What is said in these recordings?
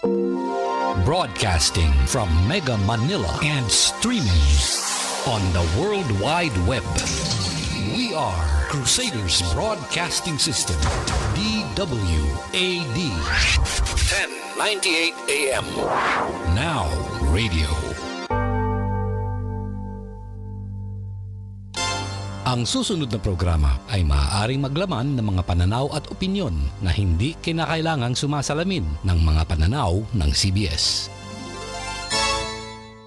Broadcasting from Mega Manila and streaming on the World Wide Web. We are Crusaders Broadcasting System, DWAD. 1098 AM. Now Radio. Ang susunod na programa ay maaaring maglaman ng mga pananaw at opinyon na hindi kinakailangang sumasalamin ng mga pananaw ng CBS.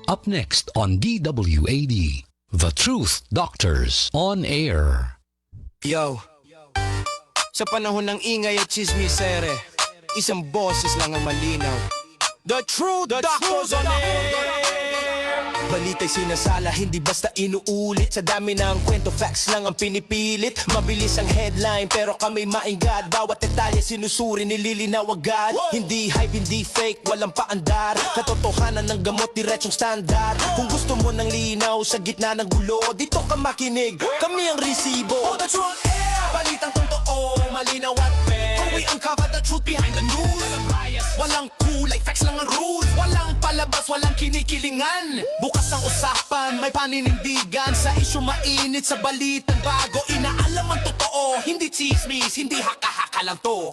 Up next on DWAD, The Truth Doctors on Air. Yo, sa panahon ng ingay at chismisere, isang boses lang ang malinaw. The Truth Doctors on Air. Balita'y sinasala, hindi basta inuulit. Sa dami ng kwento, facts lang ang pinipilit. Mabilis ang headline, pero kami maingad. Bawat detalye sinusuri, nililinaw agad. Hindi hype, hindi fake, walang paandar. Katotohanan ng gamot, diretsong standard. Kung gusto mo ng linaw sa gitna ng gulo, dito ka makinig, kami ang resibo. Oh, the truth, balitang totoo, malinaw at fair. Kung we uncover the truth behind the news. Walang kulay, facts lang ang rules. Walang palabas, walang kinikilingan. Bukas ang usapan, may paninindigan. Sa isyu mainit, sa balitang bago. Inaalam ang totoo, hindi chismis, hindi haka-haka lang to.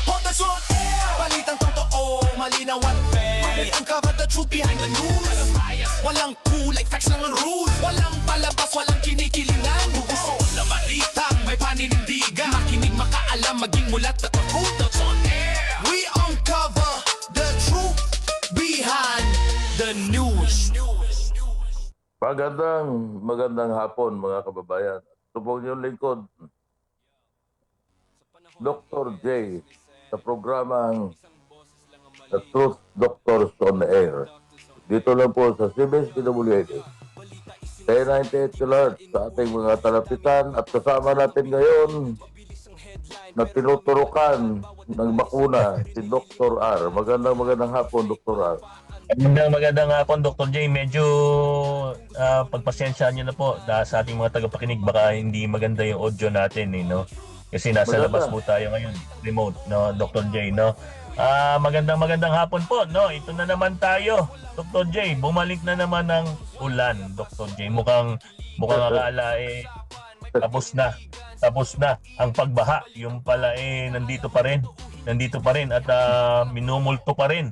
Hold the truth, balitang totoo, malinaw at fair. We uncover the truth behind the news. Walang kulay, facts lang ang rules. Walang palabas, walang kinikilingan. Gusto na balitang may paninindigan. Makinig, makaalam, maging mulat at matuto. We uncover the truth behind the news. Magandang hapon mga kababayan. Ito po yung lingkod, Dr. J, sa programang The Truth Doctors on Air. Dito lang po sa CBS DWAD. 1098 kilohertz sa ating mga talapitan at kasama natin ngayon na tinuturukan ng bakuna si Dr. R. Magandang hapon, Dr. R. Magandang hapon, Dr. J. Medyo pagpasensyaan nyo na po sa ating mga tagapakinig. Baka hindi maganda yung audio natin, no? Kasi nasa labas po tayo ngayon, remote, no, Dr. J, no? Magandang hapon po, no? Ito na naman tayo, Dr. J. Bumalik na naman ng ulan, Dr. J. Mukhang akala tapos na ang pagbaha. Yung pala nandito pa rin at minumulto pa rin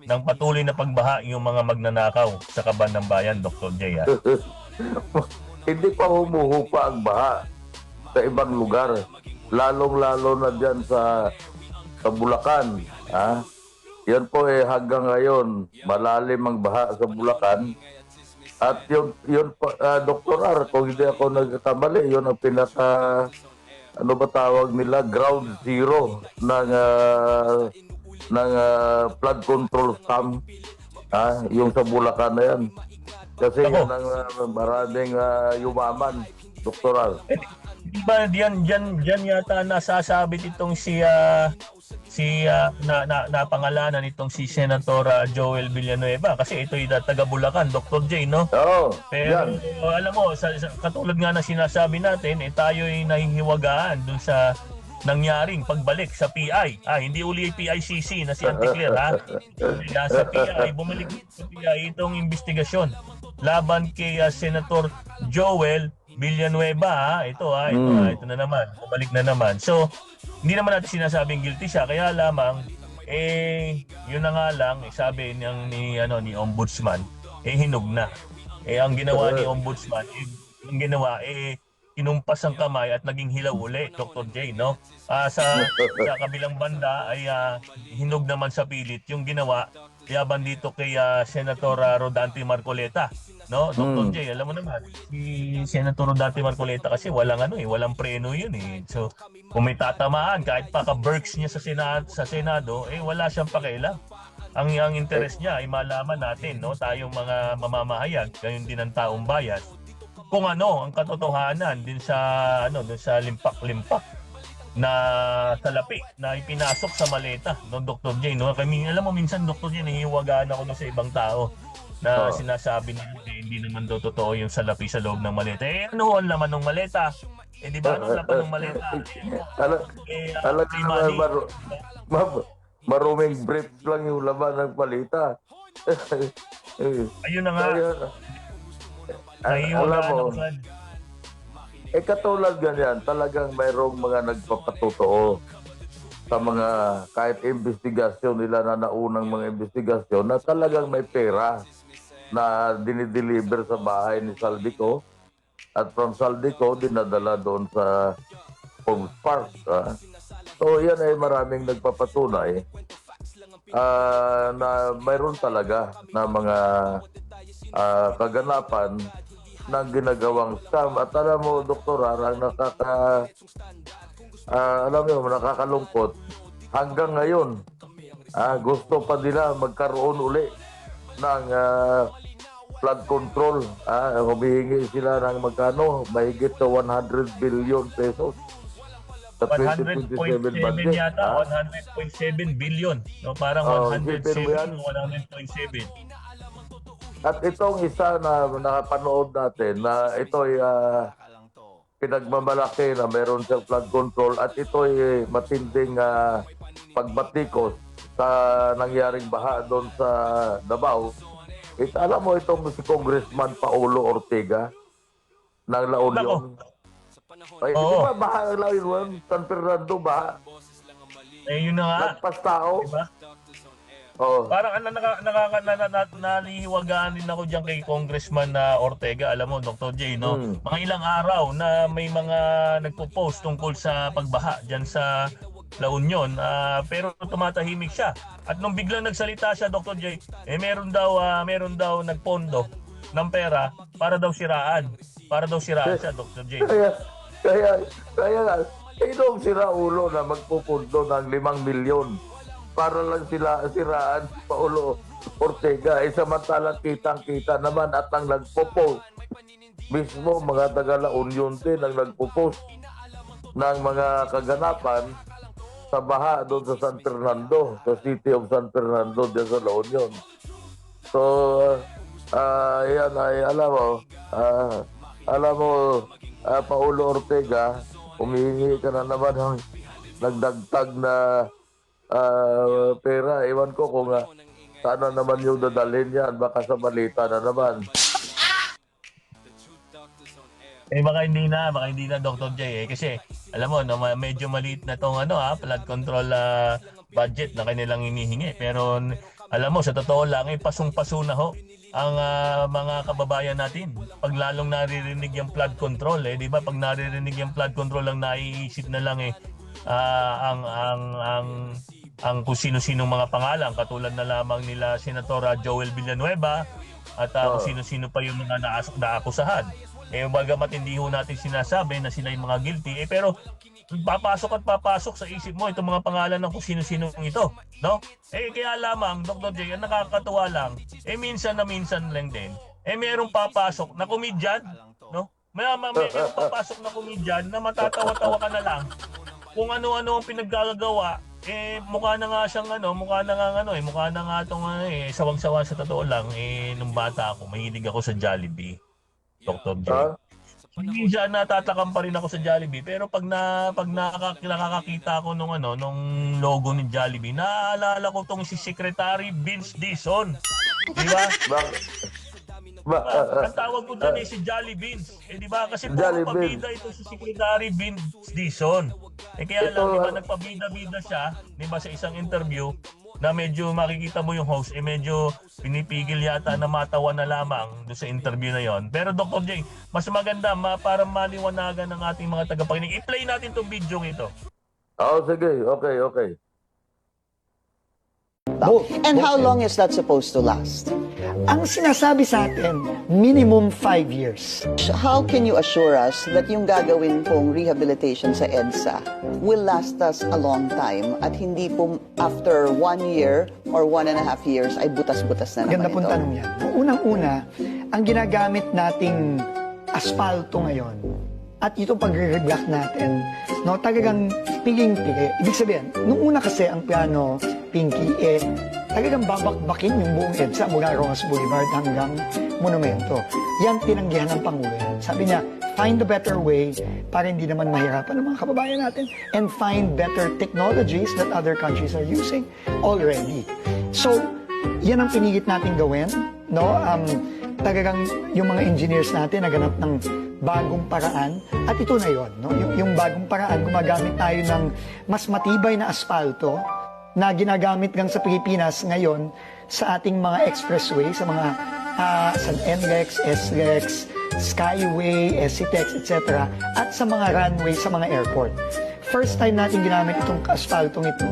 ng patuloy na pagbaha yung mga magnanakaw sa kaban ng bayan, Dr. J. Hindi pa humuhupa ang baha sa ibang lugar, lalong-lalo na dyan sa Bulacan. Yan po hanggang ngayon malalim ang baha sa Bulacan. At yun Dr. R, kung hindi ako nagkakamali, yun ang pinaka, ano ba tawag nila, ground zero ng flood control camp, yung sa Bulacan na yan. Kasi yan ang maraming yumaman, Dr. R. Di ba diyan yata nasasabit itong napangalanan itong si Senator Joel Villanueva, kasi ito'y taga Bulacan, Dr. J, no? Oo. Pero alam mo, katulad nga na sinasabi natin, tayo'y nahihiwagaan dun sa nangyaring pagbalik sa PI. Hindi uli PICC na si Anticlear, ha? Sa PI, bumalik sa PI itong investigasyon laban kay Senator Joel Villanueva, ito na naman, bumalik na naman. So, hindi naman natin sinasabing guilty siya, kaya lamang yun na nga lang, sabi ni Ombudsman, hinog na. Ang ginawa ni Ombudsman, kinumpas ang kamay at naging hilaw uli, Dr. J, no? Sa kabilang banda ay hinog naman sa pilit yung ginawa yaban dito kay Senator Rodante Marcoleta, no? Dr. J, alam mo naman, si Senator Rodante Marcoleta kasi walang preno yun . So, kung may tatamaan kahit pa ka-Berks niya sa Senado, wala siyang pakialam. Ang interest niya ay malaman natin, no, tayong mga mamamahayag, gayon din ang taong bayan, kung ano ang katotohanan din sa limpak-limpak na salapi na ipinasok sa maleta ng Dr. J, no? Kami, alam mo, minsan Dr. J, nahihiwagaan ako sa ibang tao na sinasabi nila hindi naman daw totoo yung salapi sa loob ng maleta. Ano ang laman ng maleta? Di ba, anong laman ng maleta? maruming briefs lang yung laman ng palita. Ayun na nga. Alam Naiiwagaan mo, ako, Brad. katulad ganyan, talagang mayroong mga nagpapatotoo sa mga kahit investigasyon nila na naunang mga investigasyon na talagang may pera na dinideliver sa bahay ni Saldico at from Saldico dinadala doon sa Forbes Park. So yan ay maraming nagpapatunay na mayroon talaga na mga kaganapan ng ginagawang scam. At alam mo, Dr. Harang, nakakalungkot hanggang ngayon. Gusto pa nila magkaroon uli ng flood control. Humihingi sila ng magkano? Mahigit sa 100 billion pesos. Sa 100.7 budget. yata, 100.7 billion. No, parang 107 isipin mo yan. o 100.7. At itong isa na nakapanood natin na ito ay pinagmamalaki na meron siyang flood control at ito ay matinding pagbatikos sa nangyaring baha doon sa Davao. Alam mo itong si Congressman Paulo Ortega ng La Union. Ay, di ba baha ang La Union? San Fernando baha? Yun na nga. Nagpas tao. Diba? Oh. Parang nalihiwagaan din ako diyan kay Congressman na Ortega. Alam mo, Dr. J, no? Mga ilang araw na may mga nagpo-post tungkol sa pagbaha diyan sa La Union, pero tumatahimik siya. At nung biglang nagsalita siya, Dr. J, meron daw nagpondo ng pera para daw siraan. Para daw siraan siya, Dr. J. Kaya sinong siraulo na magpupundo ng 5 milyon para lang siraan si Paulo Ortega. Samantalang kitang-kita naman at ang nagpo-post mismo mga taga La Union din ang nagpo-post ng mga kaganapan sa baha doon sa San Fernando, sa city of San Fernando dyan sa La Union. So, yan ay alam mo, Paulo Ortega, humihingi ka na naman ng nagdagtag na pera. Ewan ko kung sana naman yung dadalhin yan. Baka sa balita na naman. Baka hindi na Dr. J kasi alam mo no, medyo maliit na tong flood control budget na kanilang hinihingi. Pero alam mo sa totoo lang pasong-paso na ho ang mga kababayan natin. Pag lalong naririnig yung flood control di ba? Pag naririnig yung flood control lang naiisip na lang ang kung sino-sino mga pangalan katulad na lamang nila Senator Joel Villanueva at kung sino-sino pa yung mga naakusahan. Bagamat hindi ho natin sinasabi na sila yung mga guilty, pero papasok sa isip mo itong mga pangalan ng kung sino-sino ito, no? Kaya lamang, Dr. J, ang nakakatuwa lang, minsan lang din, merong papasok na komedyan, no? Merong papasok na komedyan na matatawa-tawa ka na lang kung ano-ano ang pinaggagawa. Mukha na nga itong sawang-sawa sa totoo lang. Nung bata ako, mahilig ako sa Jollibee, Dr. J. Minsan natatakan pa rin ako sa Jollibee, pero pag nakakakita ako nung logo ng Jollibee, naaalala ko tong si Secretary Vince Dizon. Di ba? Ang tawag ko dyan si Jolly Beans. Di ba? Kasi puro pabida ito si Secretary Vince Dizon. Kaya lang, di ba, nagpabida-bida siya, di ba, sa isang interview, na medyo makikita mo yung host, medyo pinipigil yata na matawa na lamang doon sa interview na yon. Pero Dr. J, mas maganda para maliwanagan ng ating mga tagapakinig. I-play natin itong video ito. Sige. Okay. And how long is that supposed to last? Ang sinasabi sa atin, minimum 5 years. How can you assure us that yung gagawin pong rehabilitation sa EDSA will last us a long time at hindi po after 1 year or 1.5 years ay butas-butas na naman Ganda pong tanong yan. Unang-una, ang ginagamit nating asfalto ngayon At itong pagre-reblock natin, no, talagang piging-pigi. Ibig sabihin, nung una kasi ang plano, Pinky, talagang babakbakin yung buong EDSA mula Rojas Boulevard hanggang Monumento. Yan tinanggihan ng Pangulo. Sabi niya, find a better way para hindi naman mahirapan ng mga kababayan natin and find better technologies that other countries are using already. So, yan ang pinilit natin gawin, no? Talagang yung mga engineers natin naganap ng bagong paraan at ito na yon, no? Yung bagong paraan, gumagamit tayo ng mas matibay na asfalto na ginagamit lang sa Pilipinas ngayon sa ating mga expressway, sa mga sa NLEX, SLEX, Skyway, SCTEX, etc. at sa mga runway sa mga airport. First time natin ginamit itong asfaltong ito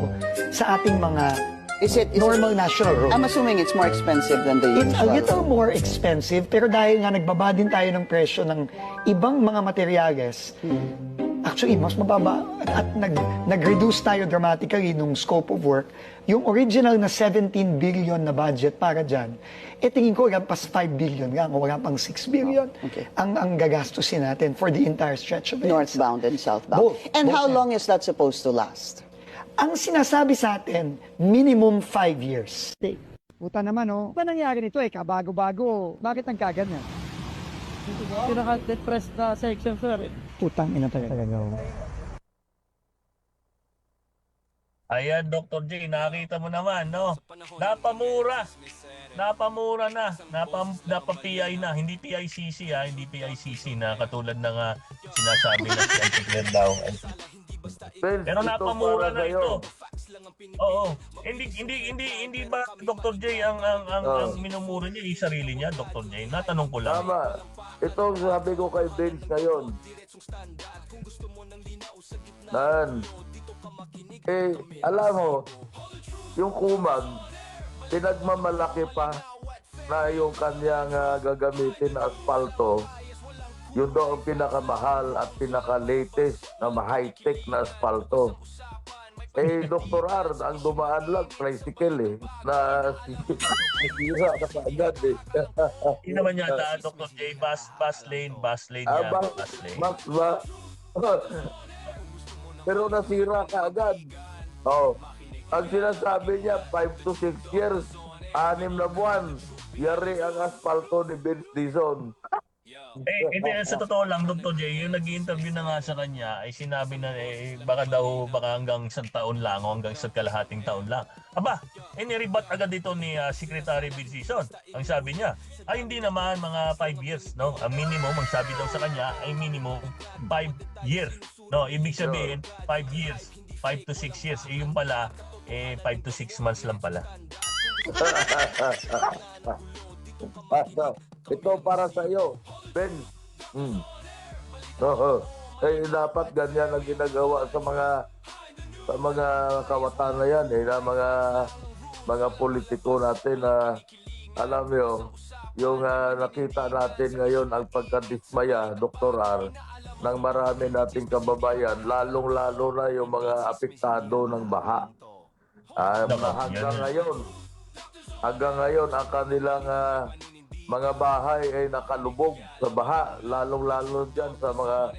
sa ating mga Is it normal national road. I'm assuming it's more expensive than the It's a usual. little more expensive, pero dahil nga nagbaba din tayo ng presyo ng ibang mga materyales, actually, mas mababa at nag-reduce tayo dramatically nung scope of work. Yung original na 17 billion na budget para dyan, tingin ko lampas 5 billion lang o wala pang 6 billion Okay. ang gagastusin natin for the entire stretch of it. Northbound and southbound. Both. And Both how yan. long is that supposed to last? Ang sinasabi sa atin, minimum 5 years. Puta naman, oh. Ba nangyari nito kabago-bago. Bakit nagkaganyan? Pinaka-depressed na section, sir. Putang ina talaga. Ayan, Dr. J, nakita mo naman, no? Napamura. Napamura na. Napa-PI na. Hindi PICC, ha? Hindi PICC na katulad ng sinasabi na si Anticler daw. Vince, Pero ito napamura para na sa'yo. ito. Oo. Hindi ba Dr. J ang minumura niya yung sarili niya, Dr. J? Natanong ko lang. Tama. Ito ang sabi ko kay Vince ngayon. Alam mo, yung kumag, pinagmamalaki pa na yung kanyang gagamitin na asfalto. Yun daw ang pinakamahal at pinaka-latest na high-tech na asfalto. Dr. R, ang dumaan lang, tricycle na sisira ka pa agad Hindi naman yata, Dr. J, bus lane niya. Bus lane. Max ba? Pero nasira ka agad. Oh. Ang sinasabi niya, 5 to 6 years, 6 na buwan, yari ang asfalto ni Vince Dizon. Hindi, sa totoo lang, Dr. J, yung nag-i-interview na nga sa kanya, ay sinabi na baka hanggang 1 taon lang o hanggang 1 kalahating taon lang. Aba, niribat agad dito ni Secretary Bill. Ang sabi niya, ay hindi naman mga 5 years, no? Ang minimum, ang sabi daw sa kanya, ay minimum 5 years. No, ibig sabihin, 5 years, 5 to 6 years. Yung pala, 5 to 6 months lang pala. Ito para sa iyo, Ben. Dapat ganyan ang ginagawa sa mga kawatan na yan, na mga politiko natin na alam mo, yung nakita natin ngayon ang pagkadismaya, Dr. R, ng marami nating kababayan, lalong-lalo na yung mga apektado ng baha. Hanggang ngayon, ang kanilang mga bahay ay nakalubog sa baha, lalong-lalo dyan sa mga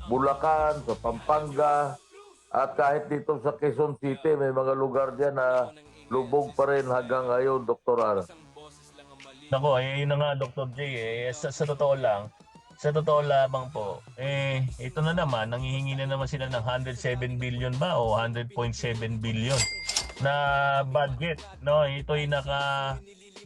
Bulacan, sa Pampanga, at kahit dito sa Quezon City, may mga lugar dyan na lubog pa rin hanggang ngayon, Dr. R. Nako, yun na nga, Dr. J, sa totoo lamang po, ito na naman, nanghihingi na naman sila ng 107 billion ba o 100.7 billion na budget, no? Ito'y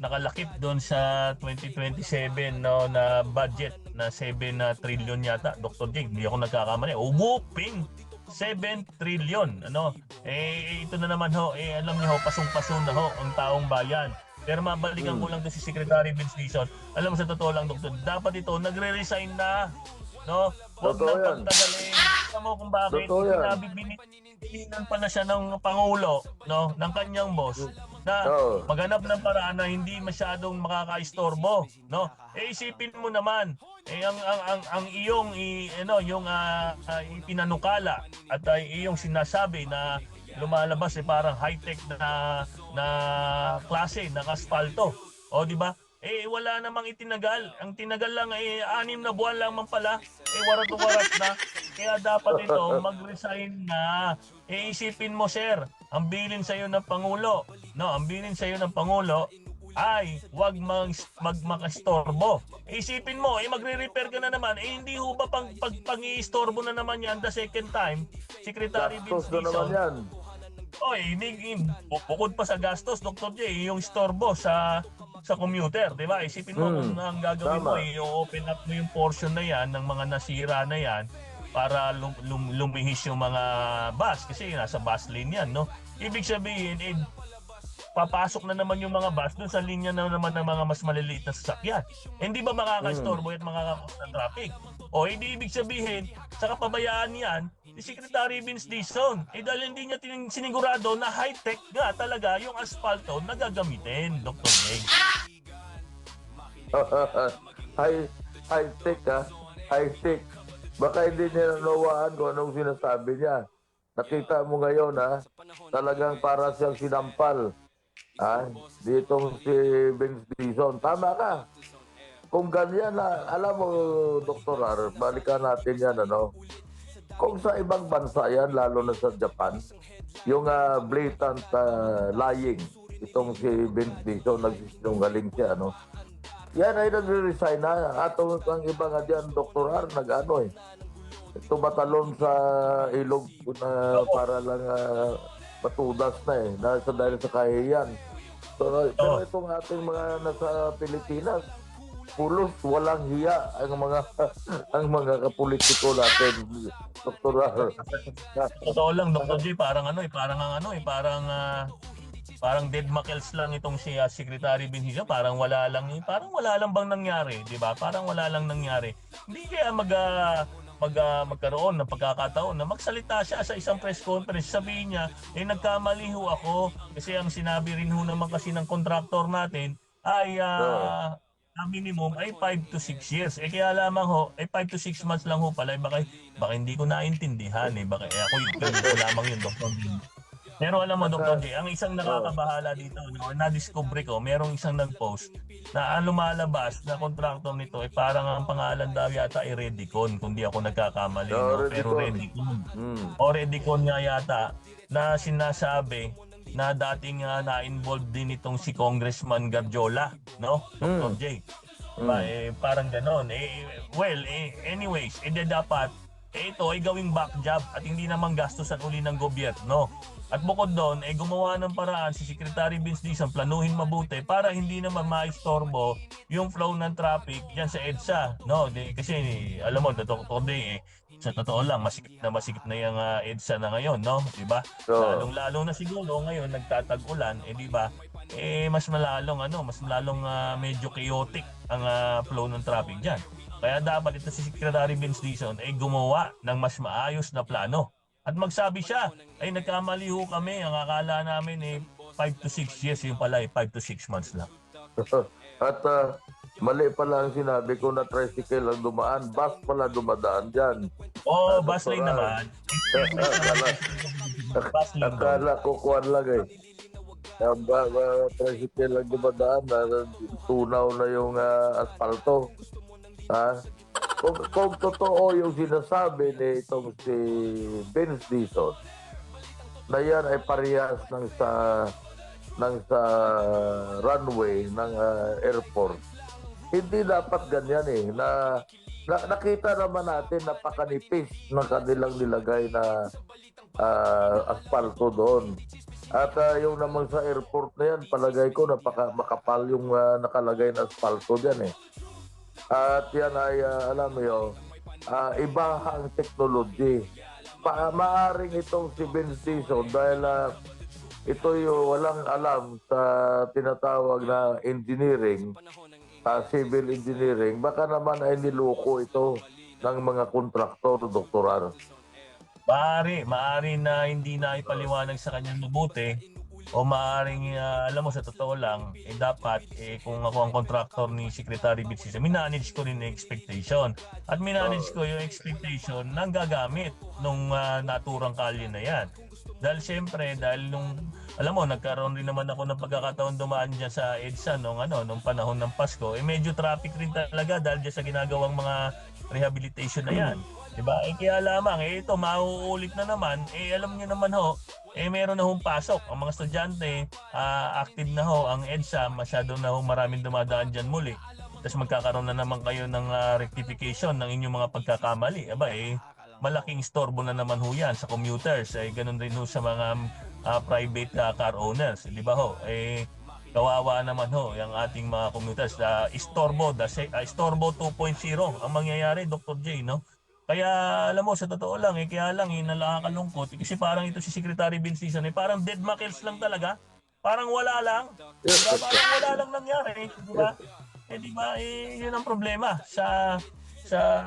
nakalakip doon sa 2027, no, na budget na 7 trillion yata, Dr. J, hindi ako nagkakamali. Whooping 7 trillion, ano? Ito na naman ho, alam niyo ho, pasong-pasong na ho ang taong bayan. Pero mabalikan ko lang doon si Secretary Vince Dizon. Alam mo, sa totoo lang, Dr. Dapat ito, nagre-resign na. No? Huwag Totoo na yan. pagtagalin. Alam mo kung bakit. Totoo yan. Binibininan pa na siya ng Pangulo, no? Ng kanyang boss, na Oo. maghanap ng paraan na hindi masyadong makakaistorbo, no? Isipin mo naman, ang iyong yung ipinanukala at iyong sinasabi na lumalabas parang high-tech na klase ng asfalto. O di ba? wala namang itinagal. Ang tinagal lang 6 na buwan lamang pala. Warat-warat na. Kaya dapat ito mag-resign na. Isipin mo, sir, ang bilin sa'yo ng Pangulo. No, ang bilin sa'yo ng Pangulo ay wag makastorbo. Isipin mo, magre-repair ka na naman. Hindi ho ba pang-i-istorbo na naman yan the second time? Secretary Vince Gastos na naman Dizon. yan. Bukod pa sa gastos, Dr. J, yung istorbo sa commuter, di ba? Isipin mo kung ang gagawin mo, Tama. i-open up mo yung portion na yan ng mga nasira na yan para lumihis yung mga bus kasi nasa bus lane yan, no? Ibig sabihin, papasok na naman yung mga bus doon sa linya na naman ng mga mas maliliit na sasakyan. Hindi ba makaka-istorbo at makaka-cause ng traffic? O hindi ibig sabihin, sa kapabayaan yan, si Secretary Vince Dizon, dahil hindi niya sinigurado na high-tech nga talaga yung asfalto na gagamitin, Dr. Meg. High-tech ha? High-tech. Baka hindi niya nanawaan kung anong sinasabi niya. Nakita mo ngayon ha, talagang para siyang sinampal. Dito si Vince Dizon. Tama ka. Kung ganyan na, alam mo, Dr. R, balikan natin yan, ano? Kung sa ibang bansa yan, lalo na sa Japan, yung blatant lying, itong si Vince Dizon, nagsisinungaling siya, ano? Yan ay nagre-resign na. Atong ang iba nga dyan, Dr. R, nag-ano tumatalon sa ilog na para lang matudas na dahil sa kahiyan. So, pero itong ating mga nasa Pilipinas, pulos walang hiya ang mga kapolitiko natin, Dr. R. Totoo lang, Dr. J, parang dead makels lang itong si Secretary Benjica, parang wala lang bang nangyari, di ba? Parang wala lang nangyari. Hindi kaya magkaroon ng pagkakataon na magsalita siya sa isang press conference, sabihin niya, nagkamali ho ako kasi ang sinabi rin ho naman kasi ng contractor natin ay minimum ay 5 to 6 years. Kaya lamang ho, 5 to 6 months lang ho pala. Baka hindi ko naintindihan baka ako yung lamang yun, Dr. J. Pero alam mo, Dr. J, ang isang nakakabahala dito, na-discover ko, merong isang nag-post na ang lumalabas na contractor nito ay parang ang pangalan daw yata ay Redicon, kung di ako nagkakamali. No? Pero Redicon. O Redicon nga yata na sinasabi na dating na-involved din itong si Congressman Garjola, no? Dr. J. Diba? Parang ganon. Anyways, dapat ito ay gawing back job at hindi naman gastusan uli ng gobyerno. At bukod doon, gumawa ng paraan si Secretary Vince Dizon, planuhin mabuti para hindi naman maistorbo yung flow ng traffic diyan sa EDSA. No? Kasi alam mo, Dr. Day, sa totoo lang, masikip na yung EDSA na ngayon, no? Diba? Lalong-lalo na siguro ngayon, nagtatag-ulan, di ba? Mas malalong medyo chaotic ang flow ng traffic diyan. Kaya dapat ito si Secretary Vince Dizon ay gumawa ng mas maayos na plano. At magsabi siya, nagkamali ho kami. Ang akala namin 5 to 6 years, yung pala 5 to 6 months lang. At mali pala ang sinabi ko na tricycle ang dumaan. Bus pala dumadaan dyan. Bus lane naman. Bus lane daw. Akala ko kuwan lang tricycle ang dumadaan. Tunaw na yung asfalto. Kung totoo yung sinasabi ni itong si Vince Dizon na yan ay parehas ng sa runway ng airport, hindi dapat ganyan nakita naman natin napakanipis ng kanilang nilagay na asfalto doon. At yung naman sa airport na yan, palagay ko makapal yung nakalagay na asfalto dyan At yan ay, alam mo yun, iba ang technology. Maaring itong si Vince Dizon dahil ito yung walang alam sa tinatawag na engineering, civil engineering, baka naman ay niloko ito ng mga kontraktor, Dr. R. Maaari na hindi na ipaliwanag sa kanyang mabuti. O maaaring, alam mo, sa totoo lang, dapat, kung ako ang contractor ni Secretary Vince Dizon, minanage ko rin yung expectation. At minanage ko yung expectation ng gagamit nung naturang kalye na yan. Dahil siyempre, dahil nung, alam mo, nagkaroon rin naman ako ng pagkakataon dumaan dyan sa EDSA nung panahon ng Pasko. Medyo traffic rin talaga dahil dyan sa ginagawang mga rehabilitation na yan. Diba? Kaya lamang, ito, mauulit na naman. Alam niyo naman ho, meron na hong pasok. Ang mga estudyante, active na ho. Ang EDSA, masyado na ho maraming dumadaan dyan muli. Tapos magkakaroon na naman kayo ng rectification ng inyong mga pagkakamali. Malaking istorbo na naman ho yan sa commuters. Ganun rin ho sa mga private car owners. Di ba ho? Kawawa naman ho yung ating mga commuters. Istorbo 2.0 ang mangyayari, Dr. J, no? Kaya alam mo, sa totoo lang, kaya lang nakakalungkot. Kasi parang ito si Secretary Vincenzon, parang dead makels lang talaga. Parang wala lang. Diba? Parang wala lang nangyari. Di ba? Yun ang problema sa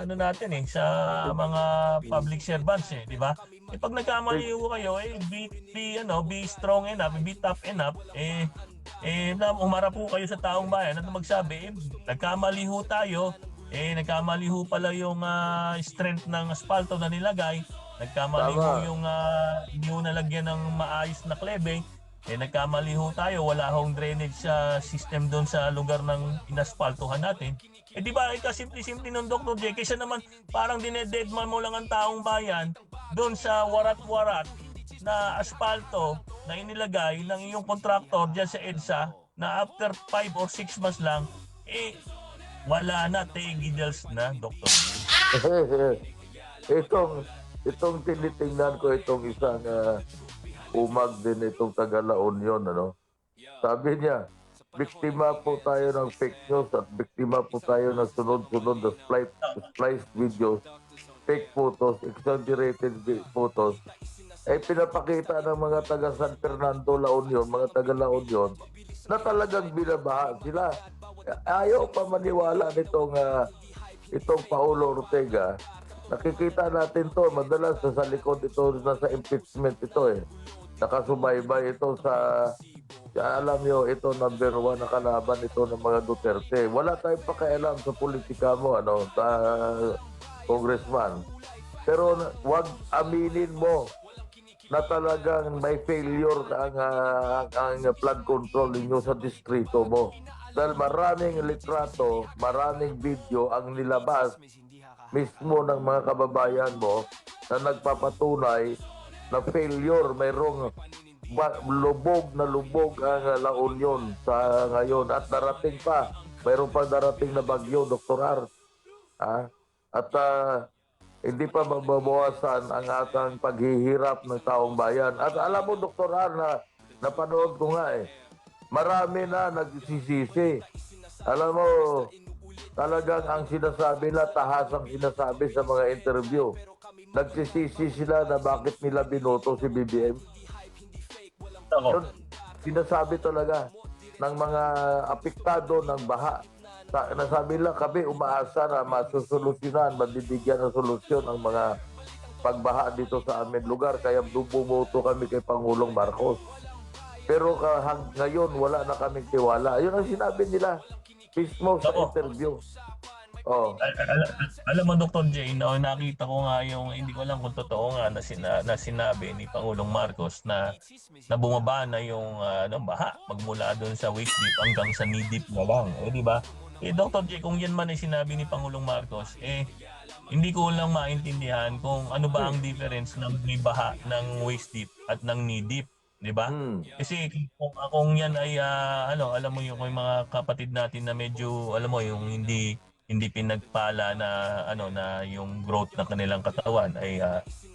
ano natin sa mga public servants di ba? Pag nagkamali ho kayo be strong enough, be tough enough umarap po kayo sa taong bayan at magsabi nagkamali ho tayo, nagkamali ho pala yung strength ng asfalto na nilagay, nagkamali ho yung hindi ho nalagyan ng maayos na klebe, nagkamali ho tayo, wala hong drainage system doon sa lugar ng inaspaltuhan natin. Di ba, kasimple-simple ng Dr. J, kaysa naman parang dinededman mo lang ang taong bayan doon sa warat-warat na asfalto na inilagay ng iyong kontraktor dyan sa EDSA na after 5 or 6 months lang, wala na, tigidels na, Dr. J. itong tinitingnan ko itong isang umag din itong taga-La Union, sabi niya, biktima po tayo ng fake news at biktima po tayo ng sunod-sunod na spliced videos, fake photos, exaggerated photos. Pinapakita ng mga taga San Fernando, La Union, mga taga La Union, na talagang binabaha sila. Ayaw pa maniwala itong Paulo Ortega. Nakikita natin to, madalas sa likod ito, nasa impeachment ito Nakasubaybay ito alam nyo, ito number 1 na kalaban ito ng mga Duterte. Wala tayong pakialam sa politika mo, sa congressman. Pero wag aminin mo na talagang may failure ang flood control ninyo sa distrito mo. Dahil maraming litrato, maraming video ang nilabas mismo ng mga kababayan mo na nagpapatunay na failure, mayroong lubog ang La Union sa ngayon at darating pa, mayroon pa darating na bagyo, Dr. R. At hindi pa mababawasan ang atang paghihirap ng taong bayan. At alam mo, Dr. R, na napanood ko nga marami na nagsisisi. Alam mo, talagang ang sinasabi na tahasang sinasabi sa mga interview. Nagsisisi sila na bakit nila binoto si BBM. Yun, sinasabi talaga ng mga apektado ng baha. Nasabi lang kami umaasa na masusolusyonan, mabibigyan ng solusyon ang mga pagbaha dito sa amin lugar. Kaya bumoto kami kay Pangulong Marcos. Pero ngayon wala na kaming tiwala. Yun ang sinabi nila mismo sa interview. Alam mo, Dr. J, nakita ko nga hindi ko alam kung totoo nga na sinabi ni Pangulong Marcos na bumaba na yung baha magmula doon sa waist deep hanggang sa knee deep na lang. Di ba? Dr. J, kung yan man ay sinabi ni Pangulong Marcos, hindi ko lang maintindihan kung ano ba ang difference ng may baha ng waist deep at ng knee deep. Di ba? Kasi kung yan ay alam mo yung mga kapatid natin na medyo alam mo yung hindi pinagpala na na yung growth ng kanilang katawan ay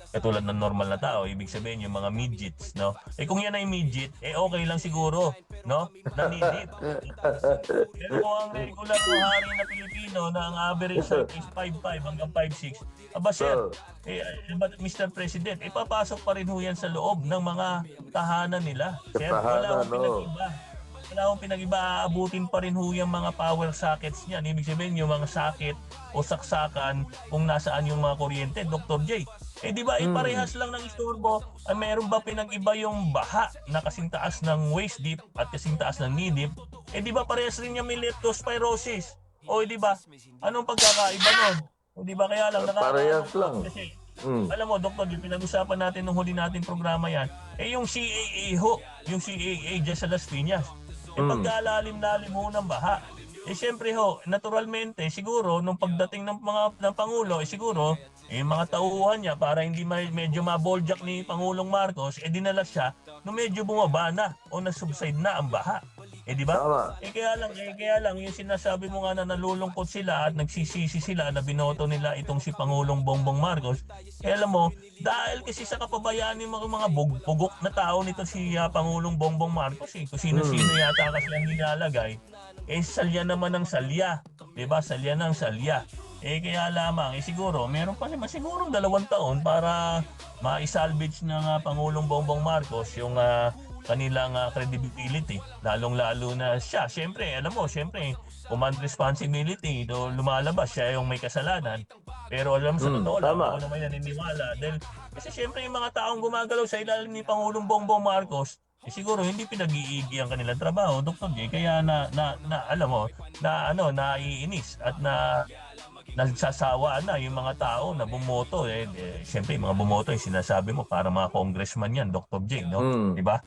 katulad ng normal na tao, ibig sabihin yung mga midgets, no? Kung yan ay midget, okay lang siguro, no? Nanidit. Pero kung ang regular o hari na Pilipino na ang average height is 5'5 hanggang 5'6, sir, Mr. President, papasok pa rin ho yan sa loob ng mga tahanan nila. Sir, wala akong pinag-iba. Wala akong pinag-iba, aabutin pa rin ho yung mga power sockets niyan. Ibig sabihin yung mga socket o saksakan kung nasaan yung mga kuryente, Dr. J. Di ba, parehas lang ng istorbo. Meron ba pinag-iba yung baha na kasing taas ng waist deep at kasing taas ng knee deep? Di ba parehas rin yung may leptospirosis? O di ba, anong pagkakaiba nun? Di ba kaya lang parehas lang. Kasi, alam mo, Dr. J, pinag-usapan natin nung huli nating programa yan. yung CAA ho, yung CAA dyan sa Las Piñas, pagkalalim-lalim ho ng baha. Siyempre ho, naturalmente, siguro, nung pagdating ng Pangulo, siguro, mga tauhan niya para hindi medyo maboljak ni Pangulong Marcos, dinala siya nung medyo bumaba na o na-subside na ang baha. Di ba? Tama. Kaya lang, yung sinasabi mo nga na nalulungkot sila at nagsisisi sila na binoto nila itong si Pangulong Bongbong Marcos. Alam mo, dahil kasi sa kapabayaan ng mga bugok na tao nito si Pangulong Bongbong Marcos, kung sino-sino yata kasi ang nilalagay, salya naman ng salya. Diba? Salya ng salya. Kaya lamang, siguro, meron pa naman siguro 2 taon para ma-salvage ng Pangulong Bongbong Marcos yung kanilang credibility. Lalong-lalo na siya. Siyempre, alam mo, command responsibility. Lumalabas siya yung may kasalanan. Pero alam mo, sa totoo lang, ako naman naniniwala. Dahil, kasi siyempre, yung mga taong gumagalaw sa ilalim ni Pangulong Bongbong Marcos, siguro hindi pinag-iigi ang kanilang trabaho, Dr. J. Kaya alam mo, naiinis at nagsasawa na yung mga tao na bumoto. Siyempre, yung mga bumoto, sinasabi mo, para mga congressman yan, Dr. J. No? Diba?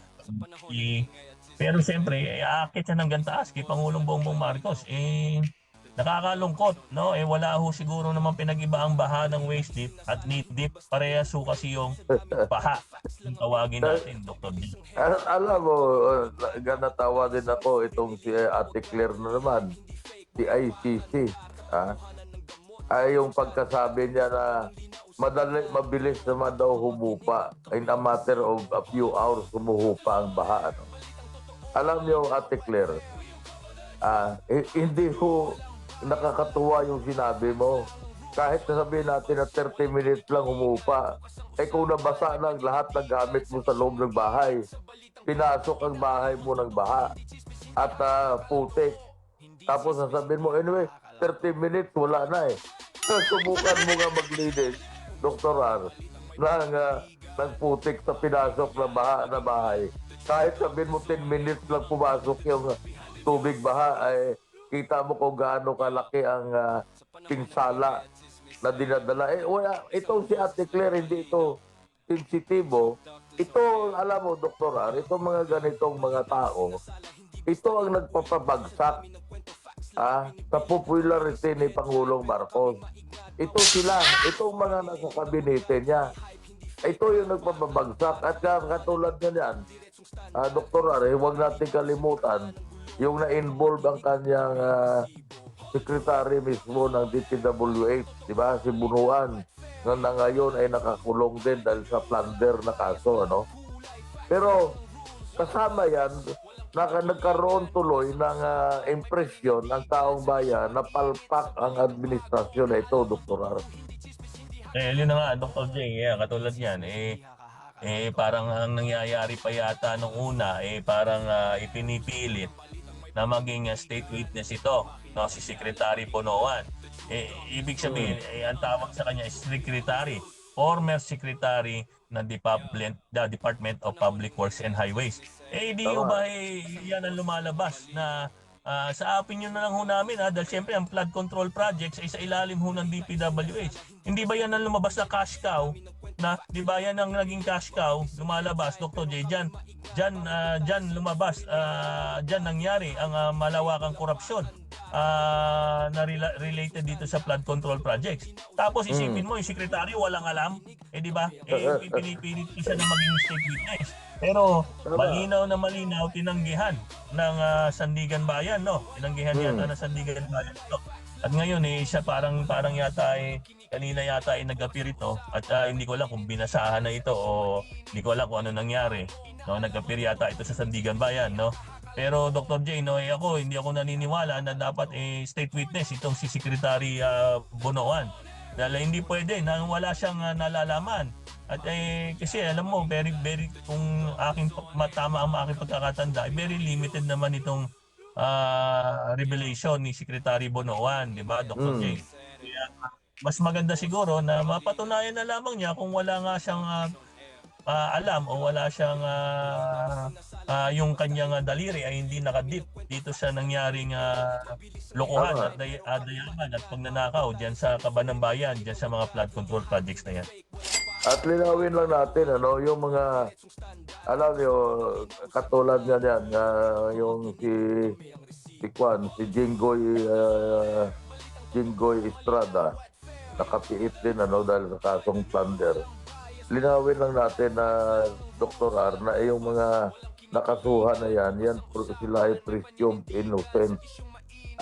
Pero siyempre, aakit siya ng gantaas kay Pangulong Bongbong Marcos. Nakakalungkot, no? Wala ho siguro naman pinag-iba ang baha ng waist deep at knee deep. Parehas ho kasi yung baha. Yung tawagin natin, Dr. D. Alam mo, natawa din ako itong si Ate Claire na naman, si ICC. Ay yung pagkasabi niya na mabilis naman daw humupa. In a matter of a few hours, humuhupa ang baha. Alam niyo, Ate Claire, hindi ho nakakatuwa yung sinabi mo. Kahit nasabihin natin na 30 minutes lang humupa, kung nabasa na lahat ng gamit mo sa loob ng bahay, pinasok ang bahay mo ng baha at putik. Tapos sasabihin mo, anyway, 30 minutes, wala na Subukan mo nga maglinis, Dr. R, ng putik sa pinasok na bahay. Kahit sabihin mo 10 minutes lang pumasok yung tubig baha, kita mo kung gaano kalaki ang pinsala na dinadala. Wala, itong si Ate Claire, hindi ito sensitibo. Ito, alam mo, Dr. R, itong mga ganitong mga tao, ito ang nagpapabagsak sa popularity ni Pangulong Marcos. Ito sila, itong mga nasa kabinete niya. Ito yung nagpapabagsak. At katulad niya yan, Dr. R, huwag natin kalimutan yung na-involve ang kanyang secretary mismo ng DPWH, di ba? Si Bunuan, na ngayon ay nakakulong din dahil sa plunder na kaso, Pero kasama yan, nagkaroon tuloy ng impresyon ng taong bayan na palpak ang administrasyon na ito, Dr. R. Yun na nga, Dr. J, katulad yan, parang ang nangyayari pa yata nung una, parang ipinipilit na maging state witness ito, si Secretary Bonoan. Ibig sabihin, ang tawag sa kanya is Secretary, former Secretary ng Department of Public Works and Highways. Di ba yan ang lumalabas na sa opinion na lang ho namin, dahil siyempre ang flood control projects ay sa ilalim ho ng DPWH. Hindi ba yan ang lumabas na cash cow? Di ba yan ang naging cash cow? Lumalabas, Dr. J. Diyan lumabas, diyan nangyari ang malawakang korupsyon na related dito sa flood control projects. Tapos isipin mo, yung sekretary walang alam, di ba? Pinipilit siya na maging state witness. Pero malinaw na malinaw, tinanggihan ng Sandigan Bayan, Tinanggihan yata ng Sandigan Bayan ito. At ngayon siya parang yata kanina yata nag-appear ito at hindi ko alam kung binasahan na ito o hindi ko alam kung ano nangyari. Nag-appear yata ito sa Sandigan Bayan, Pero Dr. J, hindi ako naniniwala na dapat state witness itong si Secretary Bonoan. Dahil hindi pwede na wala siyang nalalaman. At kasi alam mo, very kung tama ang aking pagkakatanda, very limited naman itong revelation ni Secretary Bonoan, di ba, Dr. J? Kaya mas maganda siguro na mapatunayan na lamang niya kung wala nga siyang alam o wala siyang yung kanyang daliri ay hindi nakadip dito sa nangyaring lokohan at dayaman at pagnanakaw diyan sa Kabanang Bayan, diyan sa mga flood control projects na yan. At linawin lang natin, yung mga, alam niyo, katulad nga yan, yung si Kwan, si Jinggoy Estrada, nakapiit din, dahil sa kasong plunder. Linawin lang natin na, Dr. R, na yung mga nakasuhan na yan sila ay presumed innocent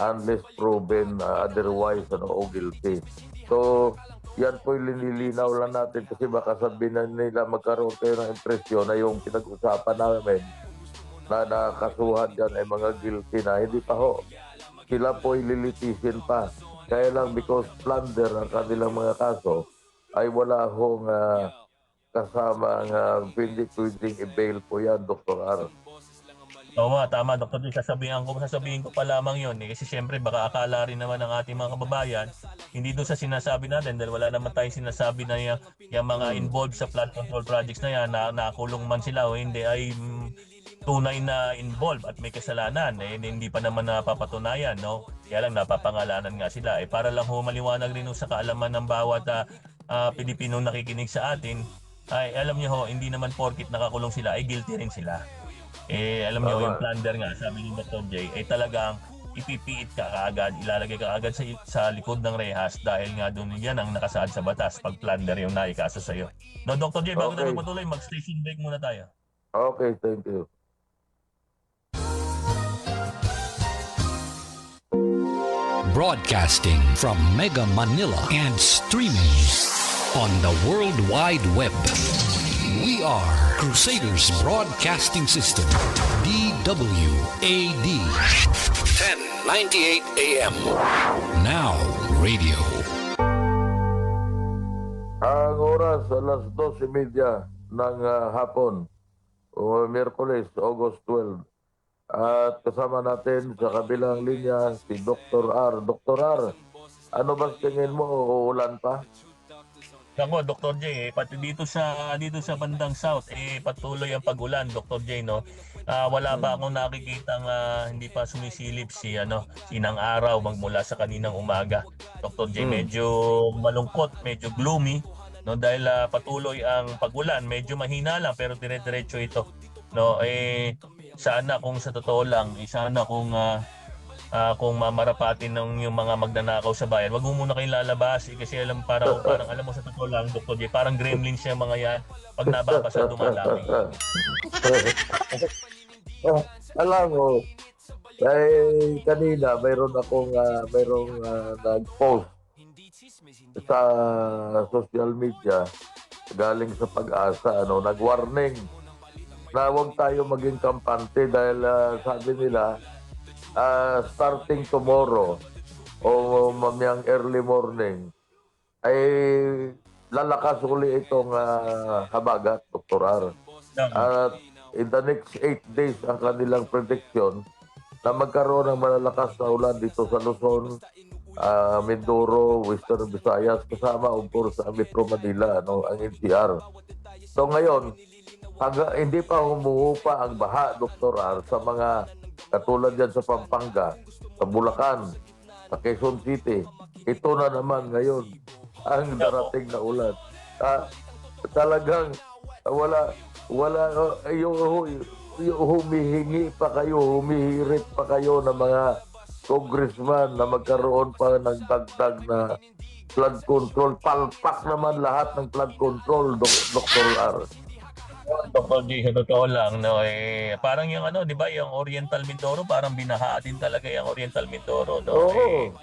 unless proven otherwise o guilty. So, yan po yung linilinaw lang natin kasi baka sabihin na nila magkaroon kayo ng impresyon na yung pinag-usapan namin na nakasuhan dyan ay mga guilty na. Hindi pa ho. Sila po ililitisin pa. Kaya lang because plunder ang kanilang mga kaso ay wala hong kasama pwedeng i-bail po yan, Dr. R. Oo nga, tama Dr. J. Sasabihin ko pa lamang yun kasi siyempre baka akala rin naman ng ating mga kababayan hindi doon sa sinasabi natin dahil wala naman tayong sinasabi na yung mga involved sa flood control projects na yan na nakulong man sila o hindi ay tunay na involved at may kasalanan hindi pa naman napapatunayan, no? Kaya lang napapangalanan nga sila para lang maliwanag rin sa kaalaman ng bawat Pilipinong nakikinig sa atin ay alam niyo ho, hindi naman porkit nakakulong sila ay guilty rin sila. Alam niyo yung plunder nga, sabi ni Dr. J, talagang ipipiit ka kaagad, ilalagay ka agad sa likod ng rehas dahil nga doon yan ang nakasaad sa batas pag plunder yung naikaso sa'yo. No, Dr. J, bago tayo patuloy, mag-station break muna tayo. Okay, thank you. Broadcasting from Mega Manila and streaming on the World Wide Web. We are Crusaders Broadcasting System, DWAD. 1098 AM. Now Radio. Ang oras, alas 12:30 ng hapon, Miyerkules, August 12. At kasama natin sa kabilang linya si Dr. R. Dr. R, ano ba tingin mo, uulan pa? Ako, Dr. J, pati dito sa bandang South, patuloy ang pag-ulan, Dr. J, no? Wala pa akong nakikitang hindi pa sumisilip sinang araw magmula sa kaninang umaga. Dr. J, medyo malungkot, medyo gloomy, no? Dahil patuloy ang pag-ulan, medyo mahina lang pero dire-diretso ito. No, sana kung sa totoo lang, sana kung mamarapatin ng yung mga magnanakaw sa bayan, wag mo muna kayo lalabas kasi parang alam mo sa totoo lang, Dr. J, parang gremlins yung mga yan pag nababasa dumadami. Alam mo, kanina mayroong nag-post sa social media galing sa Pag-asa, nag-warning na huwag tayo maging kampante dahil sabi nila starting tomorrow o mamayang early morning ay lalakas uli itong habagat, Dr. R. At in the next 8 days ang kanilang prediction na magkaroon ng malalakas na ulan dito sa Luzon, Mindoro, Western Visayas, kasama of course sa Metro Manila, ang NCR. So ngayon, hindi pa humuhupa ang baha, Dr. R, sa mga katulad yan sa Pampanga, sa Bulacan, sa Quezon City. Ito na naman ngayon ang darating na ulan. Talagang wala humihingi pa kayo, humihirit pa kayo ng mga congressman na magkaroon pa ng dagdag na flood control. Palpak naman lahat ng flood control, Dr. R. Dr. J, sa totoo lang, parang yung di ba, yung Oriental Mindoro, parang binaha din talaga yung Oriental Mindoro, no? Oo.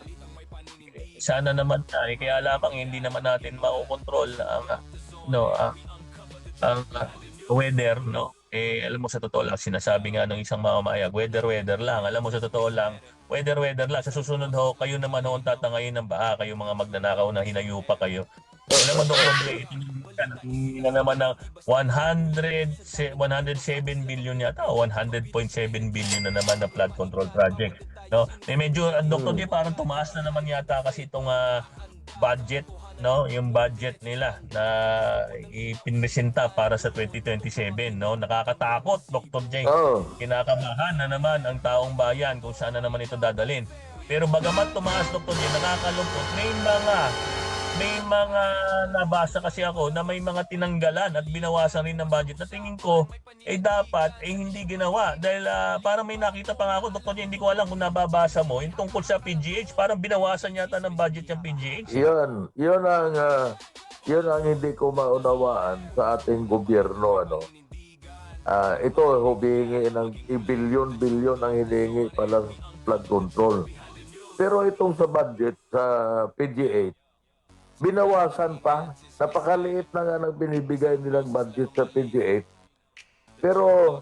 Sana naman kaya lamang hindi naman natin makokontrol ang weather, no? Alam mo sa totoo lang, sinasabi nga ng isang mamamayag, weather lang. Alam mo sa totoo lang, weather lang. Sa susunod kayo naman ang tatangayin ng baha, kayo mga magnanakaw na hinayo pa kayo. Alam mo, Dr. J, ito na naman ng 107 billion yata o 100.7 billion na naman na flood control project. No? Medyo, Dr. J, parang tumaas na naman yata kasi itong budget, no? Yung budget nila na ipinresenta para sa 2027, no? Nakakatakot, Dr. J. Kinakabahan na naman ang taong bayan kung saan na naman ito dadalhin. Pero bagamat tumaas, Dr. J, nakakalungkot, may may mga nabasa kasi ako na may mga tinanggalan at binawasan rin ng budget na tingin ko dapat hindi ginawa dahil parang may nakita pa nga ako, Dr. J, hindi ko alam kung nababasa mo yung tungkol sa PGH, parang binawasan yata ng budget yung PGH. Yun ang hindi ko maunawaan sa ating gobyerno, ano. Ito, humihingi ng bilyon-bilyon ang hinihingi pala sa flood control. Pero itong sa budget sa PGH, binawasan pa. Napakaliit na nga ng binibigay nilang budget sa PGH. Pero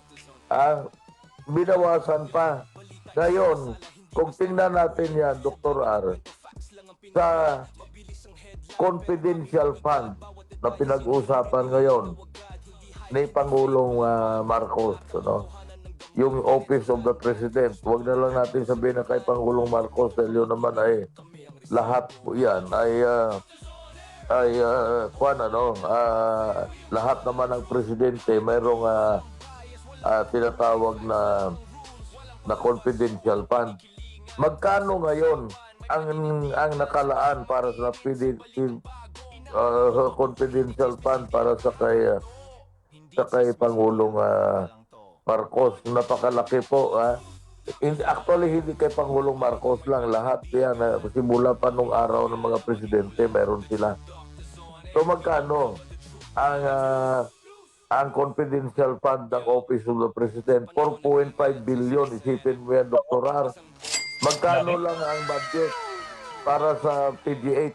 binawasan pa. Ngayon, kung tingnan natin yan, Dr. R, sa confidential fund na pinag-uusapan ngayon ni Pangulong Marcos, ano? Yung Office of the President, huwag na lang natin sabihin na kay Pangulong Marcos dahil yun naman ay lahat po yan lahat naman ng presidente mayroong tinatawag na confidential fund. Magkano ngayon ang nakalaan para sa confidential fund para sa kay Pangulong Marcos? Napakalaki po. Actually, hindi kay Pangulong Marcos lang. Lahat yan. Simula pa nung araw ng mga presidente, mayroon sila. So magkano ang confidential fund ng Office of the President? 4.5 billion. Isipin mo yan, Dr. R. Magkano lang ang budget para sa PGH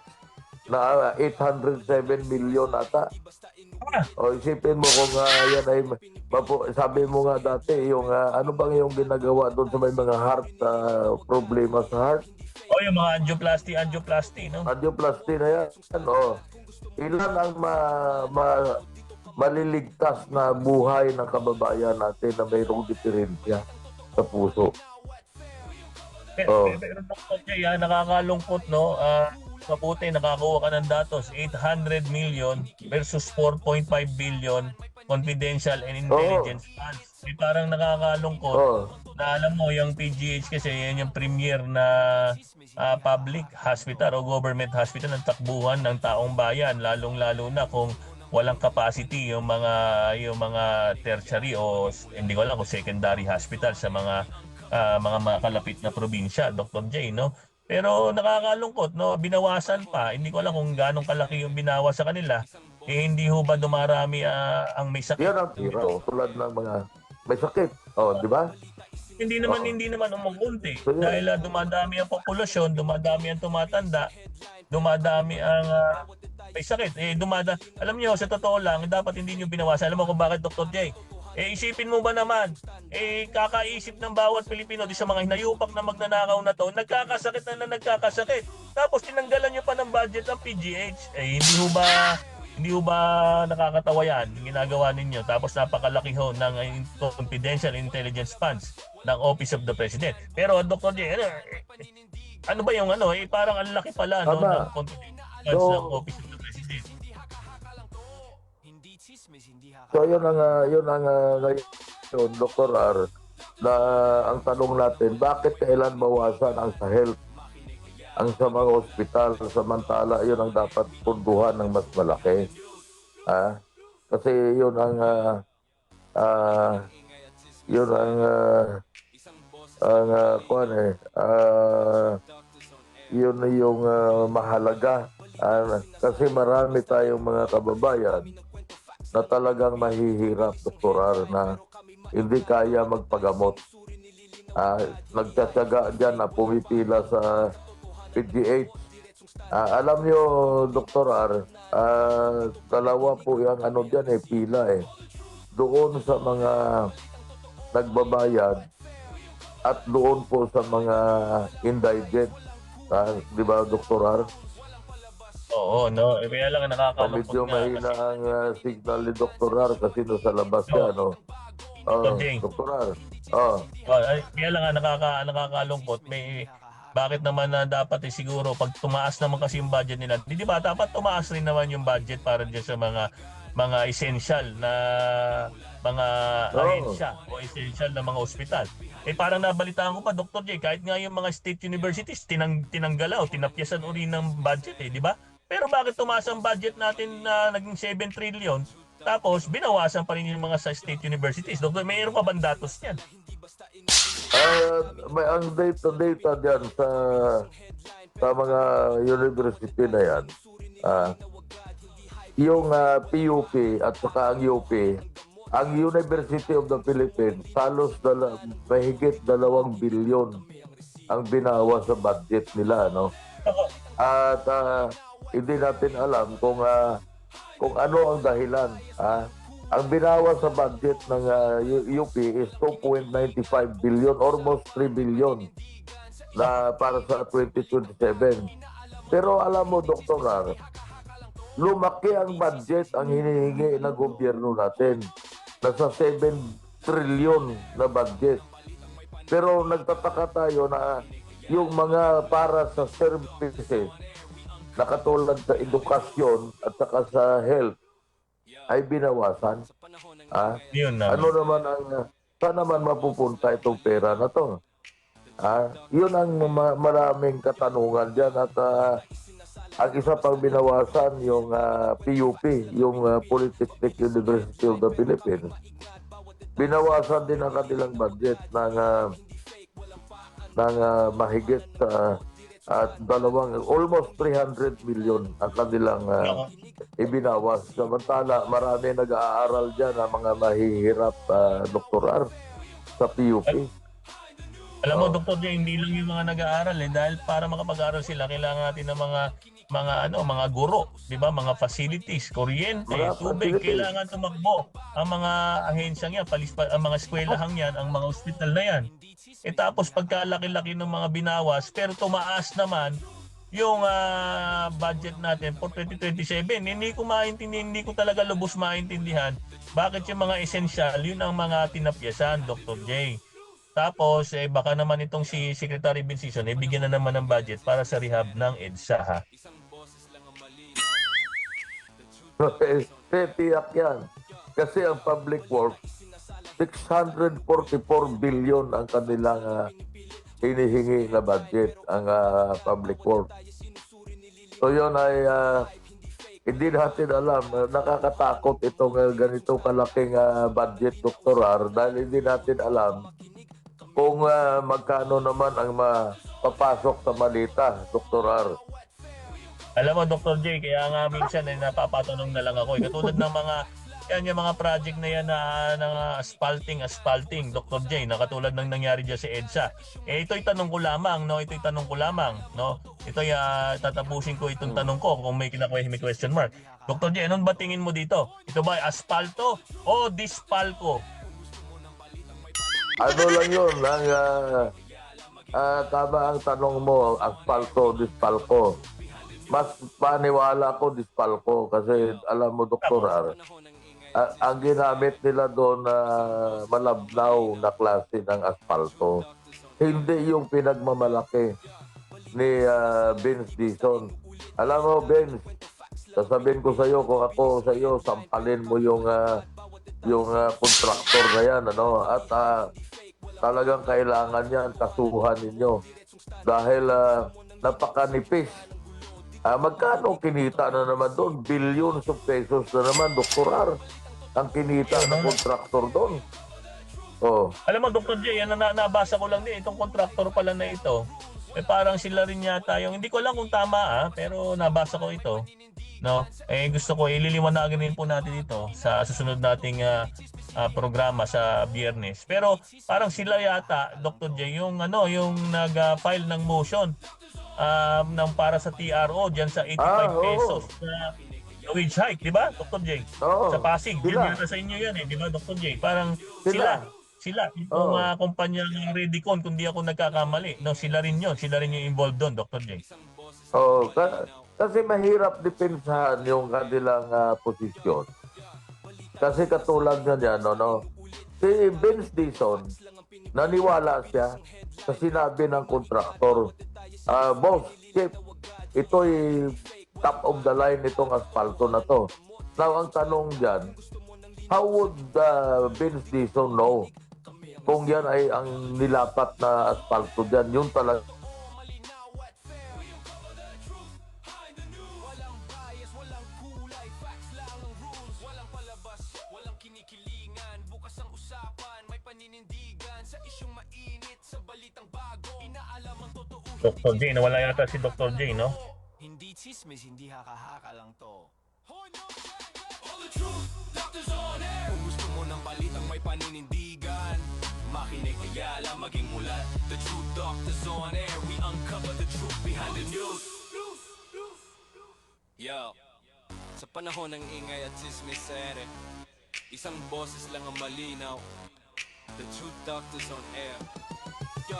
na 807 million ata? O isipin mo kung yan ay sabi mo nga dati yung ano bang yung ginagawa doon sa may mga heart problema sa heart? Yung mga angioplasty, no? Angioplasty na yan. Ilan ang maliligtas na buhay ng kababayan natin na mayroong diferensya sa puso? Pero Dr. J, nakakalungkot, no? Mabuti nakakuha ka ng datos, 800 million versus 4.5 billion confidential and intelligence funds. Parang nakakalungkot na alam mo yung PGH kasi yan yung premier na public hospital o government hospital ng takbuhan ng taong bayan, lalong-lalo na kung walang capacity yung mga tertiary o hindi ko alam kung secondary hospital sa mga kalapit na probinsya, Dr. J, no? Pero nakakalungkot, no? Binawasan pa. Hindi ko alam kung gaano kalaki yung binawas sa kanila. Hindi ho ba dumarami ang may sakit? Yan ang tiro, tulad ng mga may sakit. Di ba? Hindi naman umuunti. Dahil dumadami ang populasyon, dumadami ang tumatanda, dumadami ang may sakit. Alam niyo, sa totoo lang, dapat hindi niyo binawasan. Alam mo kung bakit, Dr. J? Isipin mo ba naman, kakaisip ng bawat Pilipino di sa mga hinayupak na magnanakaw na to, nagkakasakit. Tapos tinanggalan nyo pa ng budget ng PGH. Hindi ho ba nakakatawa yan, yung ginagawa ninyo? Tapos napakalaki ho ng confidential intelligence funds ng Office of the President. Pero Dr. J, ano ba yung parang ang laki pala no, ng confidential funds ng Office of the President. So yun ang ngayon, Dr. R, na ang tanong natin, bakit kailan bawasan ang sa health, ang sa mga ospital, samantala yun ang dapat punduhan ng mas malaki? Kasi yun ang yun yung mahalaga. Kasi marami tayong mga kababayan na talagang mahihirap, Dr. R, na hindi kaya magpagamot. Nagtsatsaga dyan na pumipila sa PGH. Alam nyo, Dr. R, dalawa po yung dyan pila doon sa mga nagbabayad at doon po sa mga indigent. Di ba, Dr. R? Oo, no? Kaya lang nakakalungkot medyo mahina ang signal ni Dr. R kasi nasa labas siya, no? Dr. R. Kaya lang nakakalungkot. Bakit naman dapat siguro pag tumaas naman kasi yung budget nila, di ba dapat tumaas rin naman yung budget para dyan sa mga essential na mga ahensya o essential na mga ospital. Parang nabalitaan ko pa, Dr. J, kahit nga yung mga state universities tinanggala o tinapyasan uli ng budget, di ba? Pero bakit tumaas ang budget natin na naging 7 trillion? Tapos binawasan pa rin yung mga sa state universities. Doktor, mayroon ka bang datos niyan? May ang data diyan sa mga university na yan. Yung PUP at saka ang UP, ang University of the Philippines, halos mahigit 2 bilyon ang binawas sa budget nila, no? At hindi natin alam kung ano ang dahilan. Ang binawas sa budget ng UP is 2.95 billion, almost 3 billion na para sa 2027. Pero alam mo, Dr. Rar, lumaki ang budget ang hinihingi ng gobyerno natin. Nasa 7 trillion na budget. Pero nagtataka tayo na yung mga para sa services na katulad sa edukasyon at saka sa health ay binawasan. Yun na. Ano naman saan naman mapupunta itong pera na to? Yun ang maraming katanungan dyan at ang isa pang binawasan yung PUP, yung Polytechnic University of the Philippines. Binawasan din ang kanilang budget ng mahigit at almost 300 million ang kanilang ibinawas. Samantala, marami nag-aaral dyan ang mga mahihirap doktorar sa PUP. Alam mo, Dr. J, hindi lang yung mga nag-aaral dahil para makapag-aaral sila, kailangan natin ng mga guro, 'di ba? Mga facilities, kuryente, tubig, kailangan tumakbo ang mga ahensyang yan, ang mga eskwelahan yan, ang mga ospital na yan. Tapos pagkalaki-laki ng mga binawas, pero tumaas naman yung budget natin for 2027. Hindi ko talaga lubos maintindihan bakit yung mga essential, yun ang mga tinapyasan, Dr. J. Tapos, baka naman itong si Secretary Bensison, bigyan na naman ng budget para sa rehab ng EDSA, ha? Tiyak yan. Kasi ang public works, 644 billion ang kanilang hinihingi na budget, ang public works. So yun ay hindi natin alam. Nakakatakot itong ganito kalaking budget, Dr. R, dahil hindi natin alam kung magkano naman ang mapapasok sa malita, Dr. R. Alam mo, Dr. J, kaya nga minsan napapatanong na lang ako. Katulad ng yung mga project na yan na asphalting, Dr. J, na katulad ng nangyari dyan sa EDSA. Ito'y tanong ko lamang, no? Ito'y tatapusin ko itong tanong ko kung may question mark. Dr. J, anong ba tingin mo dito? Ito ba ay asphalto o dispalco? Ano lang yun, tama ang tanong mo, asphalto, dispalco. Mas paniwala ko dispalco kasi alam mo, Dr. R, ang ginamit nila doon na malabnaw na klase ng asphalto, hindi yung pinagmamalaki ni Vince Dizon. Alam mo, Vince, sasabihin ko sa iyo, kung ako sa iyo, sampalin mo yung kontraktor na yan, ano? At talagang kailangan yan, kasuhan ninyo. Dahil napakanipis. Magkano kinita na naman doon? Billions of pesos na naman, Dr. R, ang kinita ng kontraktor doon. Oh. Alam mo, Dr. J, nabasa ko lang din, itong kontraktor pala na ito, parang sila rin yata yung, hindi ko lang kung tama pero nabasa ko ito. No? Gusto ko ililiwanagan din po natin ito sa susunod nating programa sa Biyernes. Pero parang sila yata, Dr. J, yung nag-file ng motion ng para sa TRO diyan sa 85 pesos na wage hike, di ba, Dr. J? Sa Pasig, yun sa inyo yan di ba, Dr. J? Parang sila yung kumpanya ng Redicon, kung di ako nagkakamali, no, sila rin yung involved doon, Dr. J. Kasi mahirap depensahan yung kanilang posisyon. Kasi katulad nga yan, si Vince Dizon, naniwala siya sa sinabi ng kontraktor, boss, Chip, ito'y top of the line itong asphalto na to. Now, ang tanong dyan, how would Vince Dizon know kung yan ay ang nilapat na asphalto dyan? Yun talaga. Dr. J, nawala yata si Dr. J, no? Hindi chismis, hindi haka-haka lang to. Kung gusto mo ng balitang may paninindigan, makinig kaya lang maging mulat. The Truth Doctors on air, we uncover the truth behind the news. Yo, sa panahon ng ingay at chismis sa ere, isang boses lang ang malinaw. The Truth Doctors on air. Yo,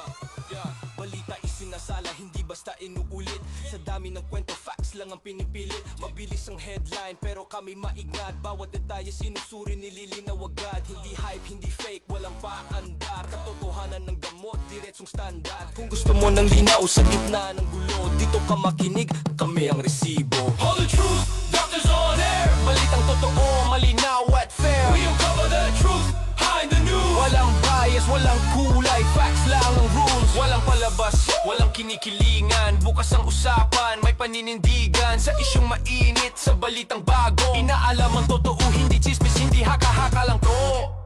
yo, balita isinasala, hindi basta inuulit. Sa dami ng kwento, facts lang ang pinipilit. Mabilis ang headline, pero kami maingat. Bawat detalye sinusuri, nililinaw agad. Hindi hype, hindi fake, walang paandar. Katotohanan ng gamot, diretsong standard. Kung gusto mo ng linaw sa gitna ng gulo, dito ka makinig, kami ang resibo. All the truth, doctors on air. Balitang totoo, malinaw at fair. We uncover the truth behind the news. Walang bias, walang kulay, facts lang ang rules. Walang palabas, walang kinikilingan. Bukas ang usapan, may paninindigan. Sa isyong mainit, sa balitang bago. Inaalam ang totoo, hindi chismis, hindi haka-haka lang to.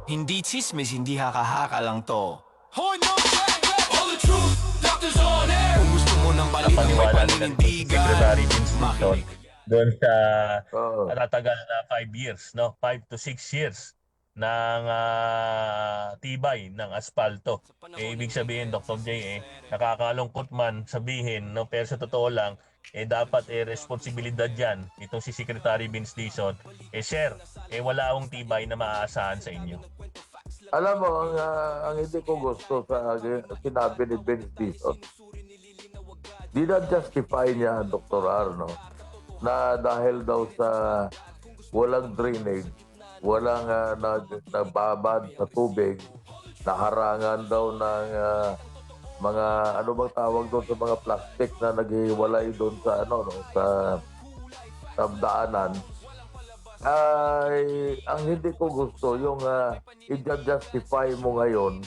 Hindi chismis, hindi haka-haka lang to. All the truth, doctors on air. Kung gusto mo ng balitang may Napaniwala nila si paninindigan, Secretary Vince Dixon doon sa Oo. natatagal na 5 years, no? 5 to 6 years ng tibay ng aspalto. Ibig sabihin, Dr. J, nakakalungkot man sabihin, no? Pero sa totoo lang, dapat responsibilidad yan itong si Secretary Vince Dixon. Sir, wala akong tibay na maaasahan sa inyo. Alam mo, ang hindi ko gusto sa sinabi ni Vince Dixon, di na justify niya, Dr. Arno, na dahil daw sa walang drainage, walang nagbabad sa tubig, naharangan daw ng mga, ano bang tawag doon sa mga plastic na naghiwalay doon sa, sa daanan, ay ang hindi ko gusto yung i-justify mo ngayon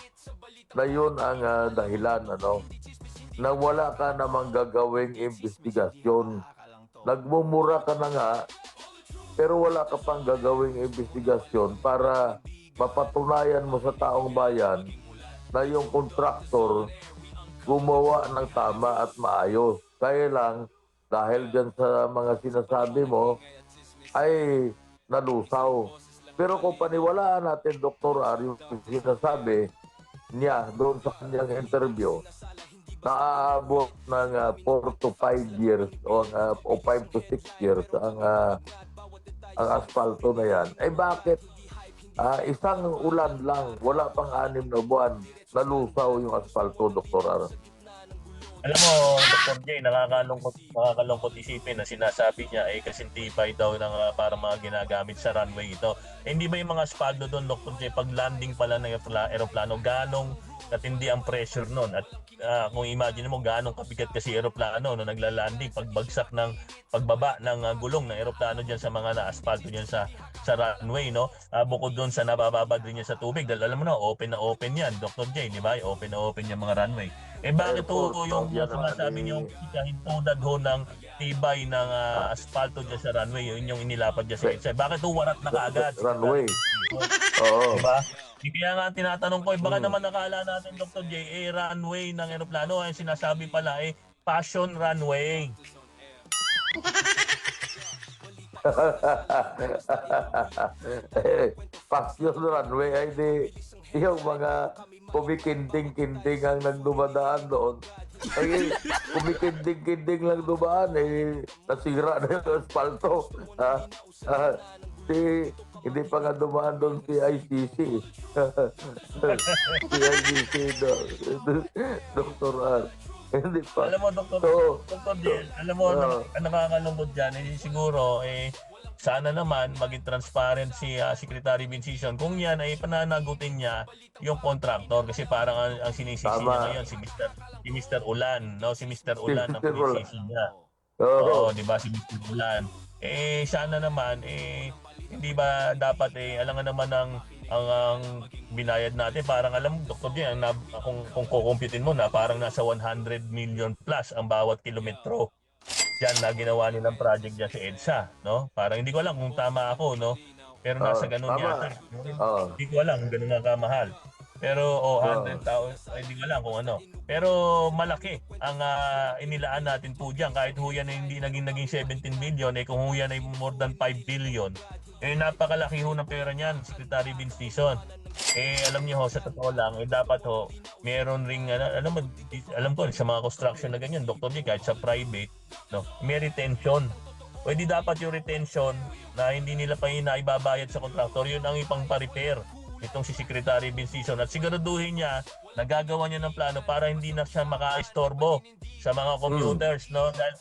na yun ang dahilan, na wala ka namang gagawing investigasyon. Nagmumura ka na nga, pero wala ka pang gagawing investigasyon para mapatunayan mo sa taong bayan na yung kontraktor gumawa ng tama at maayos. Kaya lang, dahil dyan sa mga sinasabi mo, ay nalusaw. Pero kung paniwalaan natin, Dr. Ar, yung sinasabi niya doon sa kanyang interview, naaabot ng 4 to 5 years o 5 to 6 years ang asphalto na yan. Bakit isang ulan lang, wala pang 6 na buwan, nalusaw yung asphalto, Dr. Ar? Alam mo, Dr. J, nakakalungkot isipin na sinasabi niya kasintibay daw ng parang mga ginagamit sa runway ito. Hindi ba yung mga aspalto doon, Dr. J, pag landing pala ng aeroplano, ganong katindi ang pressure noon? At kung imagine mo, ganong kabigat kasi aeroplano no, naglalanding, pagbagsak ng pagbaba ng gulong ng aeroplano dyan sa mga na-aspalto dyan sa runway, no? Bukod doon sa nabababad rin niya sa tubig, dahil alam mo na open yan, Dr. J, di ba? Open na open yung mga runway. Bakit yung sinasabi niyo hintudad ho ng tibay ng aspalto dyan sa runway, yun yung inilapad dyan sa EDSA? Bakit warat na kaagad? Runway. Oo. Diba? Kaya nga tinatanong ko, baka naman nakala natin, Dr. J, runway ng aeroplano, ay sinasabi pala passion runway. Passion runway ay di yung mga kumikinding-kinding ang nagdumadaan doon. Ay, kumikinding-kinding lang dumaan, nasira na yung aspalto. Hindi pa nga dumaan doon si ICC. Si ICC, Dr. R. Hindi pa. Alam mo, Dr. J, alam mo, ang nakakalungkot dyan, siguro, sana naman maging transparent si Secretary Vince Dixon kung yan ay pananagutin niya yung contractor, kasi parang ang sinisisi niya ngayon si Mr. Ulan, no? Si Mr. Ulan ang sinisisi niya. Oo, di ba, si Mr. Ulan. Sana naman hindi ba dapat alam nga naman ang binayad natin, parang alam mo, Dr. J, kung kukumputin mo na parang nasa 100 million plus ang bawat kilometro diyan na ginawa nilang project diyan sa EDSA, no? Parang hindi ko alam kung tama ako, no? Pero nasa ganun yata. Hindi ko alam kung ganun nga kamahal. Pero 100,000, ay, hindi ko alam kung ano. Pero malaki ang inilaan natin po diyan kahit ho yan ay hindi naging 17 billion kung ho yan ay more than 5 billion. Napakalaki ho ng pera niyan, Secretary Vince Dizon. Alam niyo ho, sa totoo lang, dapat ho, meron ring, alam ko, sa mga construction na ganyan, Dr. J, kahit sa private, no, may retention. Pwede dapat yung retention na hindi nila pa inaibabayad sa contractor, yun ang ipang pa-repair itong si Secretary Vince Dizon at siguraduhin niya nagagawa niya ng plano para hindi na siya makaistorbo sa mga commuters, no? Dahil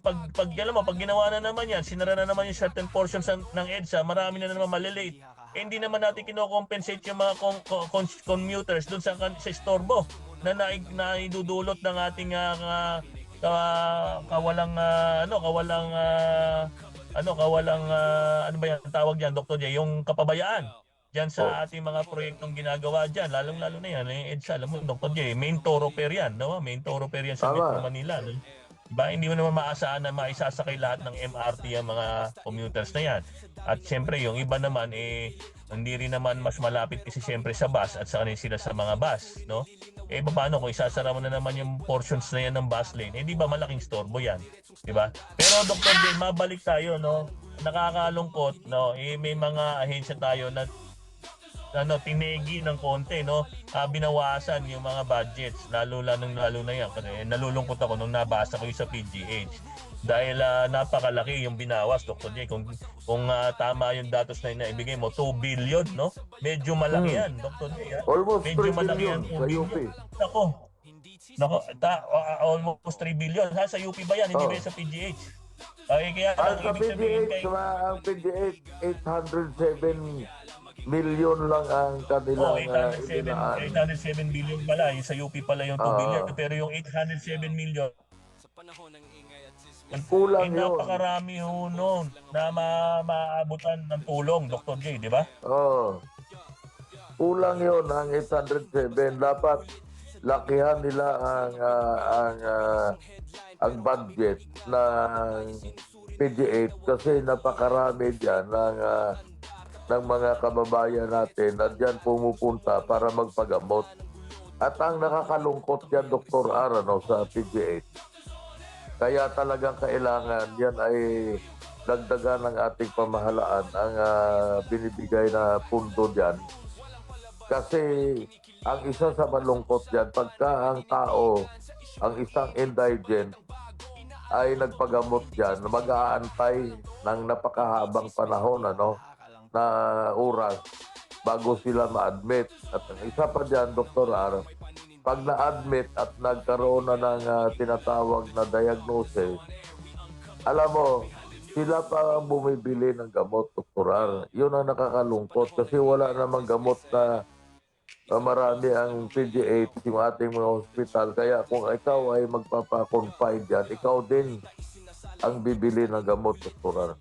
pag alam mo, pag ginawa na naman yan, sinara na naman yung certain portions ng EDSA, marami na naman malilate. Hindi naman natin kino-compensate yung mga commuters doon sa istorbo na naidudulot ng ating ano ba yan tawag diyan, Dr. J, yung kapabayaan diyan sa ating mga proyektong ginagawa diyan, lalong-lalo na yan, yung EDSA, alam mo, Dr. J, main thoroughfare yan, no? Main thoroughfare yan sa Metro Manila, no? Diba? Hindi mo naman maasahan na maisasakay lahat ng MRT ang mga commuters na yan. At siyempre, yung iba naman, hindi rin naman mas malapit kasi siyempre sa bus at sa kanil sila sa mga bus, no? Paano kung isasara mo na naman yung portions na yan ng bus lane? Di ba malaking storbo yan? Di ba? Pero Dr. J, mabalik tayo, no? Nakakalungkot, no? May mga ahensya tayo na tinegi ng konti, no? Binawasan yung mga budgets, lalo na yan. Kasi nalulungkot ako nung nabasa ko yung sa PGH. Dahil napakalaki yung binawas, Dr. J. Kung tama yung datos na ibigay mo, 2 billion, no? Medyo malaki yan, Dr. J. Almost Medyo 3 malaki billion yan, 2 sa UP. billion. Nako, almost 3 billion. Sa UP ba yan? Hindi ba yan sa PGH? Kaya Sa ibig sabihin PGH, ang PGH, 807 million lang ang kanilang 807 billion pala. Yung sa UP pala yung 2 billion. Pero yung 807 million, kulang yun. napakarami ho noon na maabutan ng tulong, Dr. J, di ba? Kulang yun ang 807. Dapat lakihan nila ang budget ng PG8 kasi napakarami dyan ng mga kababayan natin na dyan pumupunta para magpagamot. At ang nakakalungkot yan, Dr. R, sa PG8. Kaya talagang kailangan yan ay dagdagan ng ating pamahalaan ang binibigay na pundo dyan. Kasi ang isa sa malungkot dyan, pagka ang tao, ang isang indigent, ay nagpagamot dyan, mag-aantay ng napakahabang panahon, na oras bago sila ma-admit. At ang isa pa dyan, Dr. R, pag na-admit at nagkaroon na ng tinatawag na diagnosis, alam mo, sila pa ang bumibili ng gamot, Dr. R. Yun ang nakakalungkot kasi wala namang gamot na marami ang PG8 yung ating mga hospital. Kaya kung ikaw ay magpapa-confine dyan, ikaw din ang bibili ng gamot, Dr. R.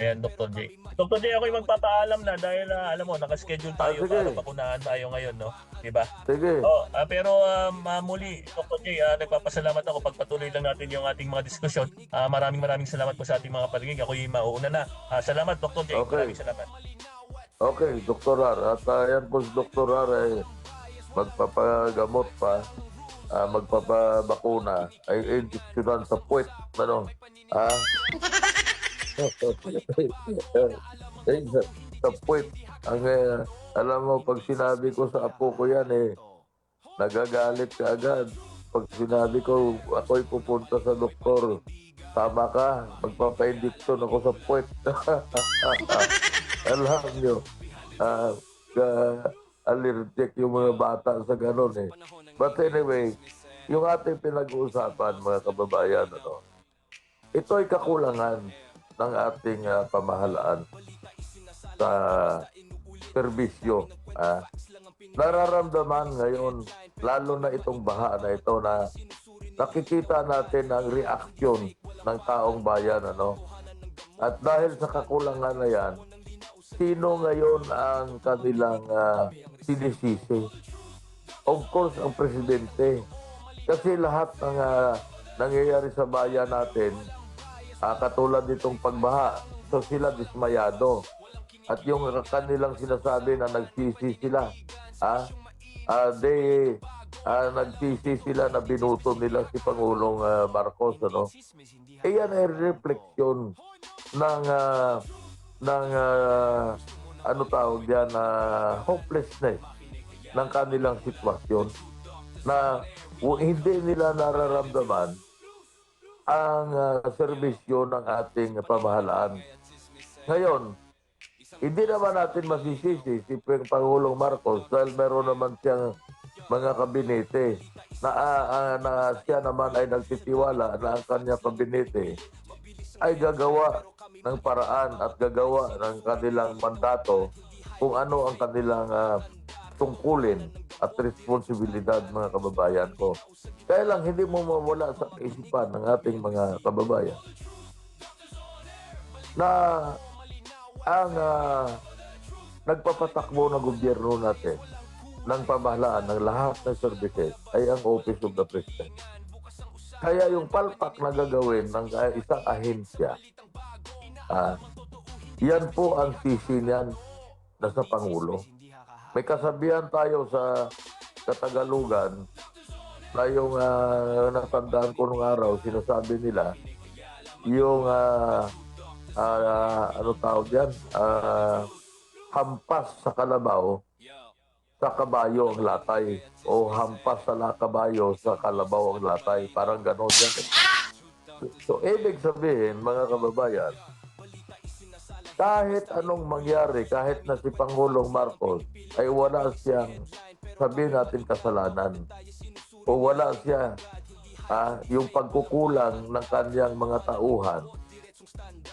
Ayan, Dr. J. Dr. J, ako'y magpapaalam na dahil alam mo, nakaschedule tayo para bakunahan tayo ngayon, no? Diba? Sige. Pero muli, Dr. J, nagpapasalamat ako. Pagpatuloy lang natin yung ating mga diskusyon. Maraming salamat po sa ating mga paligid. Ako'y mauuna na. Salamat, Dr. J. Okay. Maraming salamat. Okay, Dr. R. At yan po si Dr. R ay magpapagamot pa, magpapabakuna, ay injeksyonan sa puwet. Sa puwet. Alam mo, pag sinabi ko sa apo ko yan, nagagalit ka agad. Pag sinabi ko, ako'y pupunta sa doktor, tama ka, magpapa-injection ako sa puwet. Alam nyo, allergic yung mga bata sa ganun But anyway, yung ating pinag-uusapan, mga kababayan, ito ay kakulangan ng ating pamahalaan sa serbisyo. Nararamdaman ngayon, lalo na itong baha na ito, na nakikita natin ang reaksyon ng taong bayan. At dahil sa kakulangan na yan, sino ngayon ang kanilang sinisisi? Of course, ang presidente. Kasi lahat ng nangyayari sa bayan natin, katulad nitong pagbaha, so sila dismayado. at yung kanilang sinasabi na nagsisi sila, nagsisi sila na binuto nila si Pangulong Marcos, ano? Yan ay refleksyon ng ano tawag yan, hopelessness ng kanilang sitwasyon na hindi nila nararamdaman ang serbisyo ng ating pamahalaan. Ngayon, hindi naman natin masisisi si Pangulong Marcos dahil meron naman siyang mga kabinete na siya naman ay nagtitiwala na ang kanyang kabinete ay gagawa ng paraan at gagawa ng kanilang mandato kung ano ang kanilang tungkulin at responsibilidad, mga kababayan ko. Kaya lang hindi mo mawala sa kaisipan ng ating mga kababayan na ang nagpapatakbo ng gobyerno natin ng pamahalaan ng lahat ng services ay ang Office of the President. Kaya yung palpak na gagawin ng isang ahensya, yan po ang sisi niyan na sa Pangulo. May kasabihan tayo sa Katagalugan na yung natandaan ko nung araw, sinasabi nila, yung ano tawag yan, hampas sa kalabaw, sa kabayo ang latay. O hampas sa kabayo, sa kalabaw ang latay. Parang gano'n yan. So, ibig sabihin, mga kababayan, kahit anong mangyari, kahit na si Pangulong Marcos ay wala siyang, sabihin natin, kasalanan. O wala siya yung pagkukulang ng kanyang mga tauhan,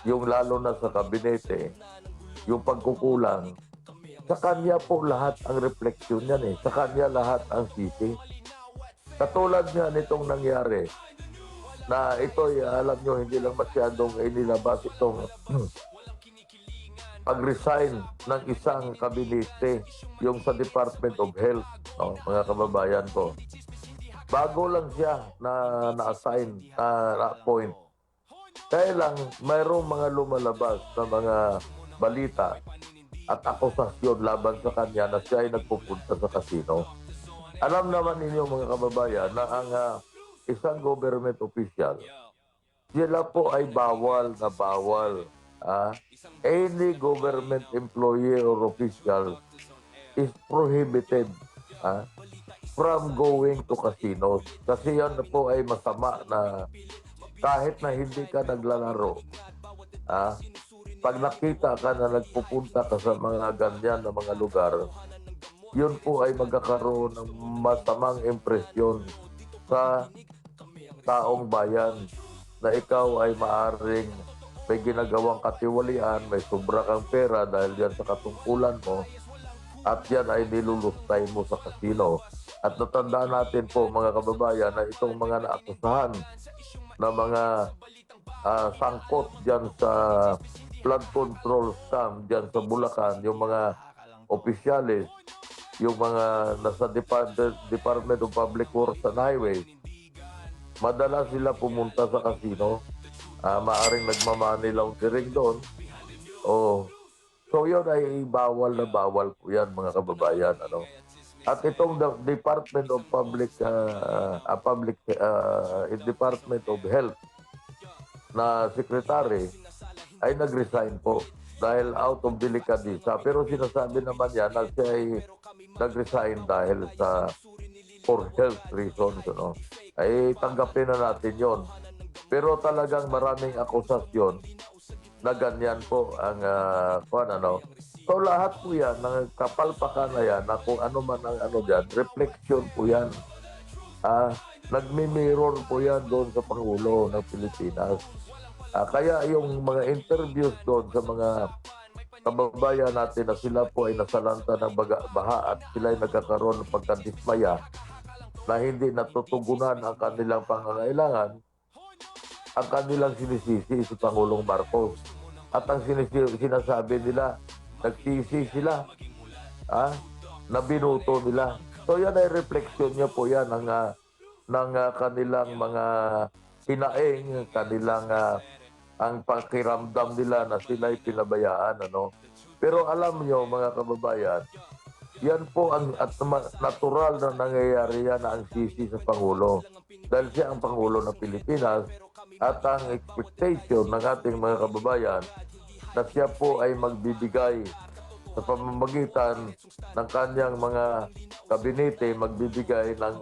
yung lalo na sa kabinete, yung pagkukulang, sa kanya po lahat ang refleksyon yan sa kanya lahat ang sisi. Katulad nga nitong nangyari, na ito, alam nyo, hindi lang masyadong inilabas itong pag-resign ng isang kabinete, yung sa Department of Health, no, mga kababayan ko. Bago lang siya na-assign, na-appoint. Kaya lang, mayroong mga lumalabas na mga balita at akusasyon laban sa kanya na siya ay nagpupunta sa casino. Alam naman ninyo, mga kababayan, na ang isang government official, sila po ay bawal na bawal. Any government employee or official is prohibited from going to casinos. Kasi yan po ay masama na kahit na hindi ka naglalaro, pag nakita ka na nagpupunta ka sa mga ganyan na mga lugar, yun po ay magkakaroon ng masamang impresyon sa taong bayan na ikaw ay maaring may ginagawang katiwalian, may sobra kang pera dahil yan sa katungkulan mo, at yan ay nilulustay mo sa kasino. At natandaan natin po, mga kababayan, na itong mga naakusahan na mga sangkot dyan sa flood control scam dyan sa Bulacan, yung mga opisyalis, yung mga nasa Department of Public Works and Highways, madalas sila pumunta sa casino, maaring nagmamani laundering doon. So yun ay bawal na bawal po yan, mga kababayan. Ano? At itong Department of Department of Health na secretary ay nag-resign po dahil out of delicadeza. Pero sinasabi naman yan na siya ay nag-resign dahil for health reasons. Ano? Ay tanggapin na natin yon. Pero talagang maraming akusasyon na ganyan po ang So lahat po yan, ng kapalpakan na yan, na kung ano man ang dyan, reflection po yan. Nagmi-mirror po yan doon sa Pangulo ng Pilipinas. Kaya yung mga interviews doon sa mga kababayan natin na sila po ay nasalanta ng baha at sila ay nagkakaroon ng pagkadismaya na hindi natutugunan ang kanilang pangangailangan, ang kanilang sinisisi si Pangulong Marcos. At ang sinasabi nila, nagsisi sila, na binuto nila. So yan ay refleksyon niya po yan ng kanilang mga hinaing, kanilang ang pakiramdam nila na sila ay pinabayaan. Ano? Pero alam nyo, mga kababayan, yan po ang natural na nangyayari yan na ang sisi sa Pangulo. Dahil siya ang Pangulo ng Pilipinas at ang expectation ng ating mga kababayan na siya po ay magbibigay sa pamamagitan ng kanyang mga kabinete, magbibigay ng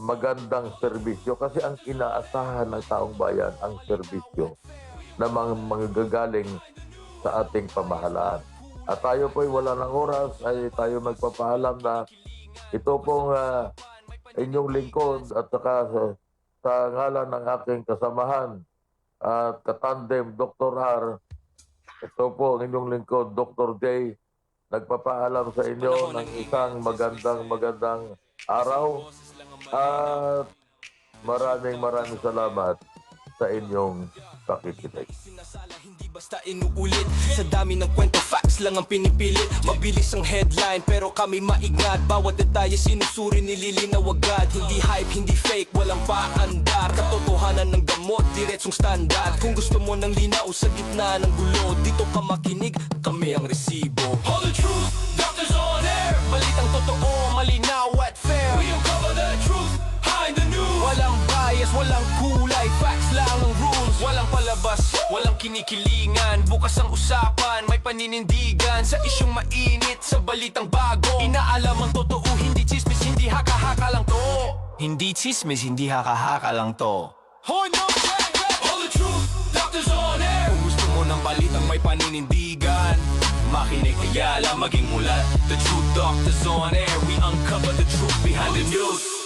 magandang serbisyo. Kasi ang inaasahan ng taong bayan, ang serbisyo na mga gagaling sa ating pamahalaan. At tayo po ay wala ng oras, ay tayo magpapaalam na ito pong inyong lingkod at saka sa ngalan ng aking kasamahan at katandem Dr. R, ito po ang inyong lingkod Dr. J, nagpapaalam sa inyo ng isang magandang araw at maraming salamat sa inyong pakikinig. Sinasala, hindi basta inuulit. Sa dami ng kwento, facts lang ang pinipilit. Mabilis ang headline, pero kami maingat. Bawat detalye sinusuri, nililinaw agad. Hindi hype, hindi fake, walang paandar. Katotohanan ng gamot, diretsong standard. Kung gusto mo ng linaw sa gitna ng gulo, dito ka makinig, kami ang resibo. All the truth, doctors on air. Balitang totoo, malinaw at fair. We uncover the truth, hide the news. Walang bias, walang kulay, facts lang ang rules. Walang palabas, walang kinikilingan. Bukas ang usapan, may paninindigan. Sa isyong mainit, sa balitang bago. Inaalam ang totoo, hindi chismis, hindi haka-haka lang to. Hindi chismis, hindi haka-haka lang to. Hoy, no, all the truth, doctors on air. Kung gusto mo ng balitang may paninindigan, makinig kaya lang maging mulat. The truth, doctors on air. We uncover the truth behind the news.